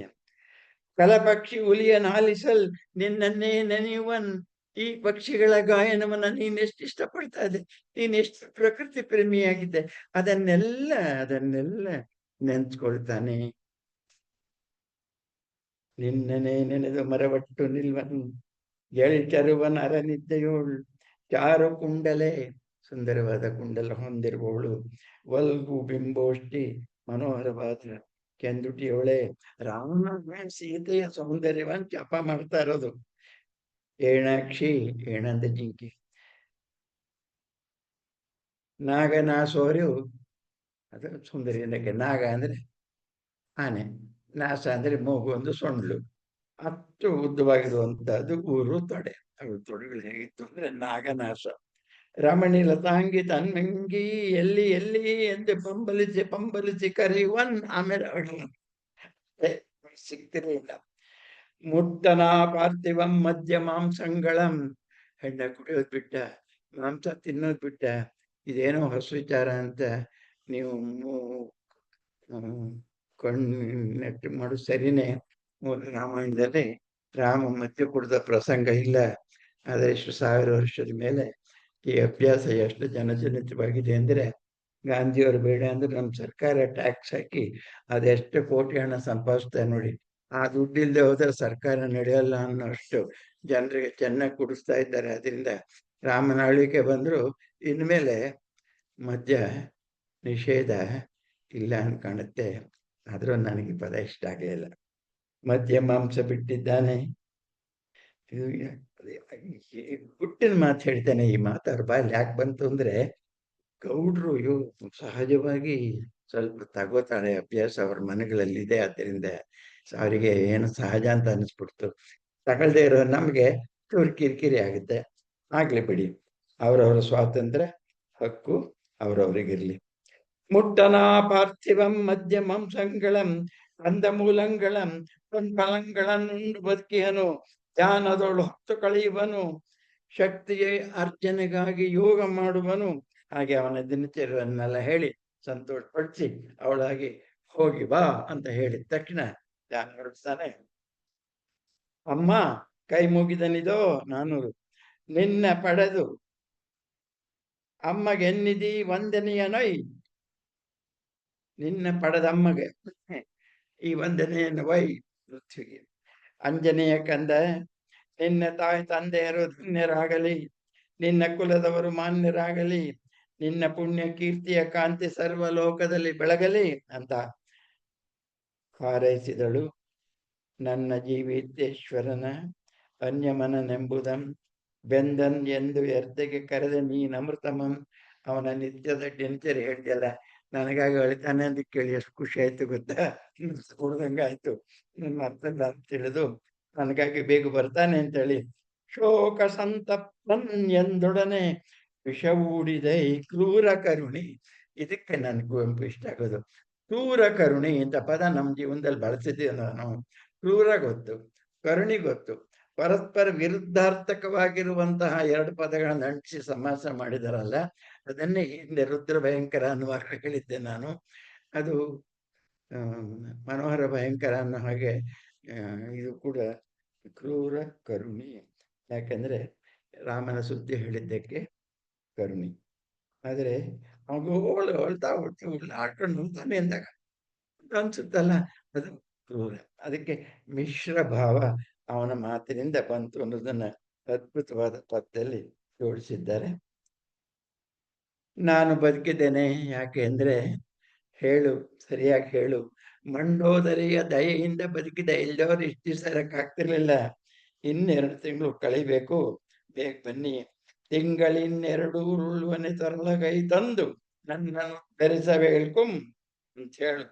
ಕಲಪಕ್ಷಿ ಹುಲಿಯ ನಾಲಿಸಲ್ ನಿನ್ನನ್ನೇ ನೆನೆಯುವನ್. ಈ ಪಕ್ಷಿಗಳ ಗಾಯನವನ್ನ ನೀನೆಷ್ಟು ಇಷ್ಟಪಡ್ತಾ ಇದ್ದೆ, ನೀನೆಷ್ಟು ಪ್ರಕೃತಿ ಪ್ರೇಮಿಯಾಗಿದ್ದೆ, ಅದನ್ನೆಲ್ಲ ನೆನ್ಸ್ಕೊಳ್ತಾನೆ. ನಿನ್ನನೇ ನೆನೆದು ಮರವಟ್ಟು ನಿಲ್ವನ್. ಎಳ್ಚರುವನ್ ಅರನಿದ್ದೆಯೋಳ್. ಚಾರು ಕುಂಡಲೆ, ಸುಂದರವಾದ ಕುಂಡಲ ಹೊಂದಿರುವವಳು. ವಲ್ಗು ಬಿಂಬೋಷ್ಟಿ, ಮನೋಹರವಾದ ಕೆಂದುಟಿಯವಳೆ. ರಾಮನ ಸೀತೆಯ ಸೌಂದರ್ಯವನ್ನು ಜಪ ಮಾಡ್ತಾ ಇರೋದು. ಏಣಾಕ್ಷಿ, ಏಣಂದ ಜಿಂಕಿ. ನಾಗನಾಸೋರು, ಅದು ಸುಂದರಿಯಕ್ಕೆ. ನಾಗ ಅಂದ್ರೆ ಆನೆ, ನಾಸ ಅಂದ್ರೆ ಮೂಗು, ಒಂದು ಸೊಂಡ್ಲು. ಅಷ್ಟು ಉದ್ದವಾಗಿರುವಂತಹದ್ದು ಊರು ತೊಡೆ. ಅವಳು ತೊಡೆಗಳು ಹೇಗಿತ್ತು ಅಂದ್ರೆ ನಾಗನಾಶ. ರಮಣಿ ಲತಾಂಗಿ ತನ್ಮಂಗಿ ಎಲ್ಲಿ ಎಲ್ಲಿ ಎಂದು ಪಂಬಲಿಸಿ ಕರೆಯುವನ್. ಆಮೇಲೆ ಅವಳು ಸಿಗ್ತಿರಲಿಲ್ಲ. ಮುಟ್ಟನ ಪಾರ್ಥಿವಂ ಮಧ್ಯ ಮಾಂಸಂಗಳಂ. ಹೆಣ್ಣ ಕುಡಿಯೋದ್ ಬಿಟ್ಟ, ಮಾಂಸ ತಿನ್ನೋದ್ ಬಿಟ್ಟ. ಇದೇನೋ ಹೊಸ ವಿಚಾರ ಅಂತ ನೀವು ನೆಟ್ಟು ಮಾಡು ಸರಿನೇ. ರಾಮಾಯಣದಲ್ಲಿ ರಾಮ ಮದ್ಯ ಕುಡಿದ ಪ್ರಸಂಗ ಇಲ್ಲ. ಆದರೆ ಇಷ್ಟು 1000 ವರ್ಷದ ಮೇಲೆ ಈ ಅಭ್ಯಾಸ ಎಷ್ಟು ಜನಜನಿತವಾಗಿದೆ ಅಂದ್ರೆ, ಗಾಂಧಿಯವರು ಬೇಡ ಅಂದ್ರೆ ನಮ್ಮ ಸರ್ಕಾರ ಟ್ಯಾಕ್ಸ್ ಹಾಕಿ ಅದೆಷ್ಟು ಕೋಟಿ ಹಣ ಸಂಪಾದಿಸ್ತಾರೆ ನೋಡಿ. ಆ ದುಡ್ಡಿಲ್ದೆ ಹೋದ್ರೆ ಸರ್ಕಾರ ನಡೆಯಲ್ಲ ಅನ್ನೋ ಅಷ್ಟು ಜನರಿಗೆ ಚೆನ್ನಾಗಿ ಕುಡಿಸ್ತಾ ಇದ್ದಾರೆ. ಅದರಿಂದ ರಾಮನ ಆಳ್ವಿಕೆ ಬಂದ್ರು ಇನ್ಮೇಲೆ ಮದ್ಯ ನಿಷೇಧ ಇಲ್ಲ ಅಂತ ಕಾಣುತ್ತೆ. ಆದ್ರೂ ನನಗೆ ಪದ ಇಷ್ಟ ಆಗಲಿಲ್ಲ. ಮದ್ಯ ಮಾಂಸ ಬಿಟ್ಟಿದ್ದಾನೆ. ಇದು ಹುಟ್ಟಿನ ಮಾತು ಹೇಳ್ತೇನೆ. ಈ ಮಾತು ಅವ್ರ ಬಾಯಲ್ಲಿ ಯಾಕೆ ಬಂತು ಅಂದ್ರೆ, ಗೌಡ್ರು ಇವು ಸಹಜವಾಗಿ ಸ್ವಲ್ಪ ತಗೋತಾಳೆ, ಅಭ್ಯಾಸ ಅವ್ರ ಮನೆಗಳಲ್ಲಿ ಇದೆ. ಆದ್ದರಿಂದ ಅವರಿಗೆ ಏನು ಸಹಜ ಅಂತ ಅನಿಸ್ಬಿಡ್ತು. ತಗೊಳ್ದೇ ಇರೋ ನಮ್ಗೆ ಚೂರು ಕಿರಿಕಿರಿ ಆಗುತ್ತೆ. ಆಗ್ಲಿ ಬಿಡಿ, ಅವರವರ ಸ್ವಾತಂತ್ರ್ಯ ಹಕ್ಕು ಅವರವರಿಗಿರ್ಲಿ. ಮುಟ್ಟನ ಪಾರ್ಥಿವಂ ಮಧ್ಯ ಮಾಂಸಂಗಳಂ ಕಂದಮೂಲಂಗಳಂ ಫಲಗಳನ್ನು ಬದುಕಿಯನು. ಧ್ಯಾನದೊಳು ಹೊತ್ತು ಕಳೆಯುವನು. ಶಕ್ತಿಯ ಅರ್ಜನೆಗಾಗಿ ಯೋಗ ಮಾಡುವನು. ಹಾಗೆ ಅವನ ದಿನಚರ್ಯವನ್ನೆಲ್ಲ ಹೇಳಿ ಸಂತೋಷಪಡಿಸಿ ಅವಳಾಗಿ ಹೋಗಿ ಬಾ ಅಂತ ಹೇಳಿದ ತಕ್ಷಣ ಧ್ಯಾನ ಹೊರಡ್ತಾನೆ. ಅಮ್ಮ ಕೈ ಮುಗಿದನಿದೋ ನಾನು ನಿನ್ನ ಪಡೆದು ಅಮ್ಮಗೆನ್ನಿದಿ ವಂದನೆಯನೊಯ್. ನಿನ್ನ ಪಡೆದ ಅಮ್ಮಗೆ ಈ ವಂದನೆಯನ್ನು ವೈ ಪೃಥ್ವಿಗೆ. ಅಂಜನೇಯ ಕಂದ, ನಿನ್ನ ತಾಯಿ ತಂದೆಯರು ಧನ್ಯರಾಗಲಿ, ನಿನ್ನ ಕುಲದವರು ಮಾನ್ಯರಾಗಲಿ, ನಿನ್ನ ಪುಣ್ಯ ಕೀರ್ತಿಯ ಕಾಂತಿ ಸರ್ವಲೋಕದಲ್ಲಿ ಬೆಳಗಲಿ ಅಂತ ಹಾರೈಸಿದಳು. ನನ್ನ ಜೀವಿತೇಶ್ವರನ ಅನ್ಯಮನನೆಂಬುದಂ ಬೆಂದನ್ ಎಂದು ಎರ್ತೆಗೆ ಕರೆದ ನೀನಮೃತಮಂ. ಅವನ ನಿತ್ಯದ ದಿನಚರಿ ಹೇಳ್ತಿಯಲ್ಲ, ನನಗಾಗಿ ಅಳಿತಾನೆ ಅಂತ ಕೇಳಿ ಎಷ್ಟು ಖುಷಿ ಆಯ್ತು ಗೊತ್ತಾ. ಆಯ್ತು. ನನ್ನ ಅರ್ಥ ನಾನು ತಿಳಿದು ನನಗಾಗಿ ಬೇಗ ಬರ್ತಾನೆ ಅಂತೇಳಿ ಶೋಕ ಸಂತಪ್ತನ್ ಎಂದೊಡನೆ ವಿಷವೂಡಿದ ಈ ಕ್ರೂರ ಕರುಣಿ. ಇದಕ್ಕೆ ನನ್ ಕುವೆಂಪು ಇಷ್ಟ ಆಗೋದು. ಕ್ರೂರ ಕರುಣಿ ಅಂತ ಪದ ನಮ್ಮ ಜೀವನದಲ್ಲಿ ಬಳಸಿದ್ದೀವಿ ನಾವು. ಕ್ರೂರ ಗೊತ್ತು, ಕರುಣಿ ಗೊತ್ತು. ಪರಸ್ಪರ ವಿರುದ್ಧಾರ್ಥಕವಾಗಿರುವಂತಹ ಎರಡು ಪದಗಳನ್ನು ಅಂಟಿಸಿ ಸಮಾಸ ಮಾಡಿದಾರಲ್ಲ, ಅದನ್ನೇ ಹಿಂದೆ ರುದ್ರ ಭಯಂಕರ ಅನ್ನುವಾಗ ಹೇಳಿದ್ದೆ ನಾನು. ಅದು ಮನೋಹರ ಭಯಂಕರ ಅನ್ನೋ ಹಾಗೆ ಇದು ಕೂಡ ಕ್ರೂರ ಕರುಣಿ. ಯಾಕಂದ್ರೆ ರಾಮನ ಸುದ್ದಿ ಹೇಳಿದ್ದಕ್ಕೆ ಕರುಣಿ. ಆದರೆ ಅವಳು ಅಳ್ತಾ ಆಡ್ಕೊಂಡು ನಿಲ್ತಾನೆ ಅಂದಾಗ ಅನ್ಸುತ್ತಲ್ಲ, ಅದು ಕ್ರೂರ. ಅದಕ್ಕೆ ಮಿಶ್ರ ಭಾವ ಅವನ ಮಾತಿನಿಂದ ಬಂತು ಅನ್ನೋದನ್ನ ಅದ್ಭುತವಾದ ಪದದಲ್ಲಿ ಜೋಡಿಸಿದ್ದಾರೆ. ನಾನು ಬದುಕಿದ್ದೇನೆ ಯಾಕೆ ಅಂದ್ರೆ, ಹೇಳು, ಸರಿಯಾಗಿ ಹೇಳು. ಮಂಡೋದರಿಯ ದಯೆಯಿಂದ ಬದುಕಿದ, ಇಲ್ದವರು ಇಷ್ಟು ದಿವಸ ಇರಕ್ಕಾಗ್ತಿರ್ಲಿಲ್ಲ. 2 ತಿಂಗಳು ಕಳಿಬೇಕು, ಬೇಗ ಬನ್ನಿ. ತಿಂಗಳಿನ್ನೆರಡು ಉರುಳುವನೆ ತರಲಗೈ ತಂದು ನನ್ನನ್ನು ಬೆರೆಸಬೇಳ್ಕುಂ ಅಂತ ಹೇಳು.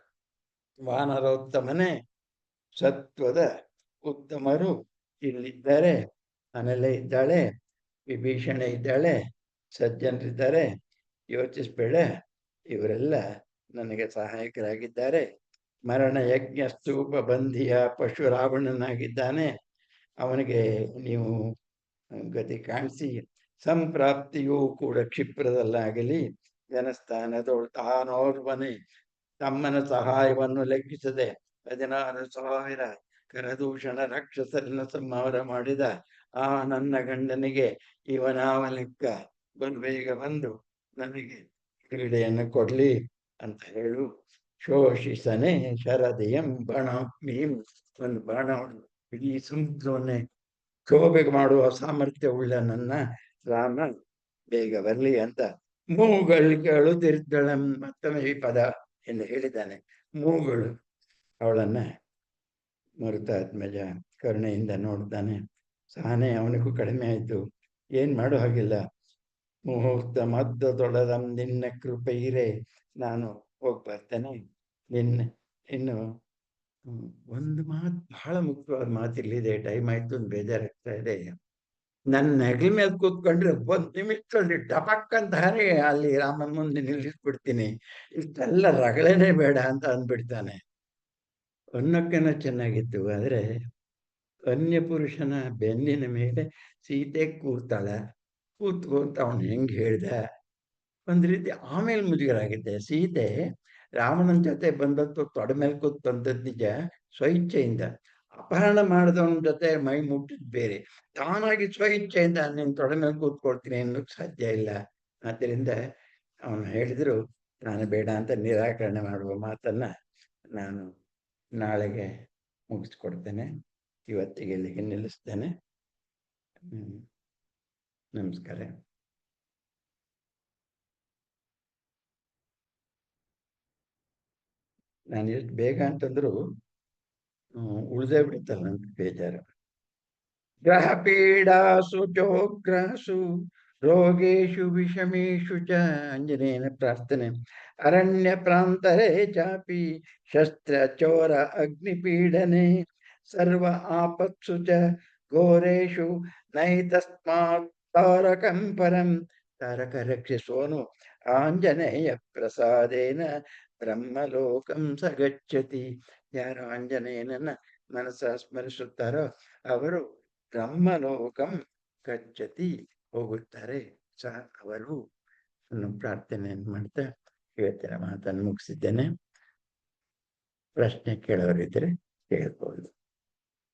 ವಾನರೋತ್ತಮನೇ, ಸತ್ವದ ಉತ್ತಮರು ಇಲ್ಲಿದ್ದಾರೆ. ಅನಲೆ ಇದ್ದಾಳೆ, ವಿಭೀಷಣ ಇದ್ದಾಳೆ, ಸಜ್ಜನರಿದ್ದಾರೆ, ಯೋಚಿಸ್ಬೇಡ. ಇವರೆಲ್ಲ ನನಗೆ ಸಹಾಯಕರಾಗಿದ್ದಾರೆ. ಮರಣ ಯಜ್ಞ ಸ್ತೂಪ ಬಂಧಿಯ ಪಶುರಾವಣನಾಗಿದ್ದಾನೆ. ಅವನಿಗೆ ನೀವು ಗತಿ ಕಾಣಿಸಿ, ಸಂಪ್ರಾಪ್ತಿಯೂ ಕೂಡ ಕ್ಷಿಪ್ರದಲ್ಲಾಗಲಿ. ಜನಸ್ಥಾನದೊಳು ತಾನೋರ್ವನೆ ತಮ್ಮನ ಸಹಾಯವನ್ನು ಲೆಕ್ಕಿಸದೆ 16,000 ಕರದೂಷಣ ರಾಕ್ಷಸರನ್ನು ಸಂಹಾರ ಮಾಡಿದ ಆ ನನ್ನ ಗಂಡನಿಗೆ ಇವನಾವ ಲೆಕ್ಕ. ಬೇಗ ಬಂದು ನನಗೆ ಕ್ರೀಡೆಯನ್ನು ಕೊಡ್ಲಿ ಅಂತ ಹೇಳು. ಶೋಷಿಸನೆ ಶರದಿಯಂ ಬಣ ಮೀಂ. ಒಂದು ಬಾಣ ಇಡೀ ಸಮುದ್ರವನ್ನೇ ಕ್ಷೋಭೆ ಮಾಡುವ ಸಾಮರ್ಥ್ಯ ಉಳ್ಳ ನನ್ನ ರಾಮ ಬೇಗ ಬರಲಿ ಅಂತ ಮೂಗಳಿಗೆ ಅಳುತ್ತಿದ್ದಳ. ಮತ್ತೊಮ್ಮೆ ಈ ಪದ ಎಂದು ಹೇಳಿದ್ದಾನೆ. ಮೂಗಳು ಅವಳನ್ನ ಮರುತಾತ್ಮಜ ಕರುಣೆಯಿಂದ ನೋಡ್ತಾನೆ. ಸಹನೆ ಅವನಿಗೂ ಕಡಿಮೆ ಆಯ್ತು. ಏನ್ ಮಾಡೋ ಹಾಗಿಲ್ಲ. ಮುಹೂರ್ತ ಮದ್ದ ತೊಡದಂ ನಿನ್ನ ಕೃಪೆ ಇರೆ, ನಾನು ಹೋಗಿ ಬರ್ತೇನೆ. ಇನ್ನು ಒಂದು ಮಾತು, ಬಹಳ ಮುಖ್ಯವಾದ ಮಾತಿಲ್ಲಿದೆ. ಟೈಮ್ ಆಯ್ತು, ಒಂದು ಬೇಜಾರಾಗ್ತಾ ಇದೆ. ನನ್ನ ಹೆಗಲ ಮೇಲೆ ಕೂತ್ಕೊಂಡ್ರೆ 1 ನಿಮಿಷದಲ್ಲಿ ಟಪಕ್ ಅಂತ ಹಾರಿ ಅಲ್ಲಿ ರಾಮನ ಮುಂದೆ ನಿಲ್ಲಿಸ್ಬಿಡ್ತೀನಿ. ಇಷ್ಟೆಲ್ಲ ರಗಳೆನೇ ಬೇಡ ಅಂತ ಅಂದ್ಬಿಡ್ತಾನೆ. ಅನ್ನಕ್ಕೆನ ಚೆನ್ನಾಗಿತ್ತು, ಆದ್ರೆ ಅನ್ಯ ಪುರುಷನ ಬೆನ್ನಿನ ಮೇಲೆ ಸೀತೆ ಕೂತಾಳ. ಕೂತ್ಕೋ ಅಂತ ಅವನು ಹೆಂಗ್ ಹೇಳ್ದ. ಒಂದ್ ರೀತಿ ಆಮೇಲೆ ಮುಜುಗರಾಗಿದ್ದೆ. ಸೀತೆ ರಾವಣನ ಜೊತೆ ಬಂದದ್ದು ತೊಡೆ ಮೇಲೆ ಕೂತ್ ಬಂದದ್ದು ನಿಜ, ಸ್ವಇಚ್ಛೆಯಿಂದ. ಅಪಹರಣ ಮಾಡಿದವನ ಜೊತೆ ಮೈ ಮುಟ್ಟಿದ್ ಬೇರೆ. ತಾನಾಗಿ ಸ್ವಇಚ್ಛೆಯಿಂದ ನಿನ್ ತೊಡೆ ಮೇಲೆ ಕೂತ್ಕೊಳ್ತೀನಿ ಅನ್ನೋಕ್ ಸಾಧ್ಯ ಇಲ್ಲ. ಆದ್ದರಿಂದ ಅವನು ಹೇಳಿದ್ರು ನಾನು ಬೇಡ ಅಂತ ನಿರಾಕರಣೆ ಮಾಡುವ ಮಾತನ್ನ ನಾನು ನಾಳೆಗೆ ಮುಗಿಸ್ಕೊಡ್ತೇನೆ. ಇವತ್ತಿಗೆ ಇಲ್ಲಿಗೆ ನಿಲ್ಲಿಸ್ತೇನೆ. ನಮಸ್ಕಾರ. ನಾನು ಎಷ್ಟು ಬೇಗ ಅಂತಂದ್ರು ಉಳ್ದೇ ಬಿಡುತ್ತಲ್ಲ ನನ್ಗೆ ಬೇಜಾರು. ಗ್ರಹ ಪೀಡಾಸು ಚೋಗ್ರಾಸು ರೋಗೇಶು ವಿಷಮೇಶು ಚ. ಆಂಜನೇಯನ ಪ್ರಾರ್ಥನೆ. ಅರಣ್ಯ ಪ್ರಾಂತರೇ ಚಾಪಿ ಶಸ್ತ್ರ ಚೋರ ಅಗ್ನಿಪೀಡನೆ ಸರ್ವ ಆಪತ್ಸು ಚ ಘೋರೇಶು ನೈತಸ್ಮಾತ್ ತಾರಕಂ ಪರಂ. ತಾರಕ ರಕ್ಷಿಸೋನು ಆಂಜನೇಯ ಪ್ರಸಾದೇನ ಬ್ರಹ್ಮಲೋಕಂ ಸಗಚ್ಚತಿ. ಯಾರು ಆಂಜನೇಯನನ್ನ ಮನಸ್ಸ ಸ್ಮರಿಸುತ್ತಾರೋ ಅವರು ಬ್ರಹ್ಮಲೋಕಂ ಗಚ್ಚತಿ, ಹೋಗುತ್ತಾರೆ. ಸಹ ಅವರು ಪ್ರಾರ್ಥನೆಯನ್ನು ಮಾಡ್ತಾ ಇವತ್ತಿನ ಮಾತನ್ನು ಮುಗಿಸಿದ್ದೇನೆ. ಪ್ರಶ್ನೆ ಕೇಳೋರಿದ್ರೆ ಕೇಳ್ಬೋದು.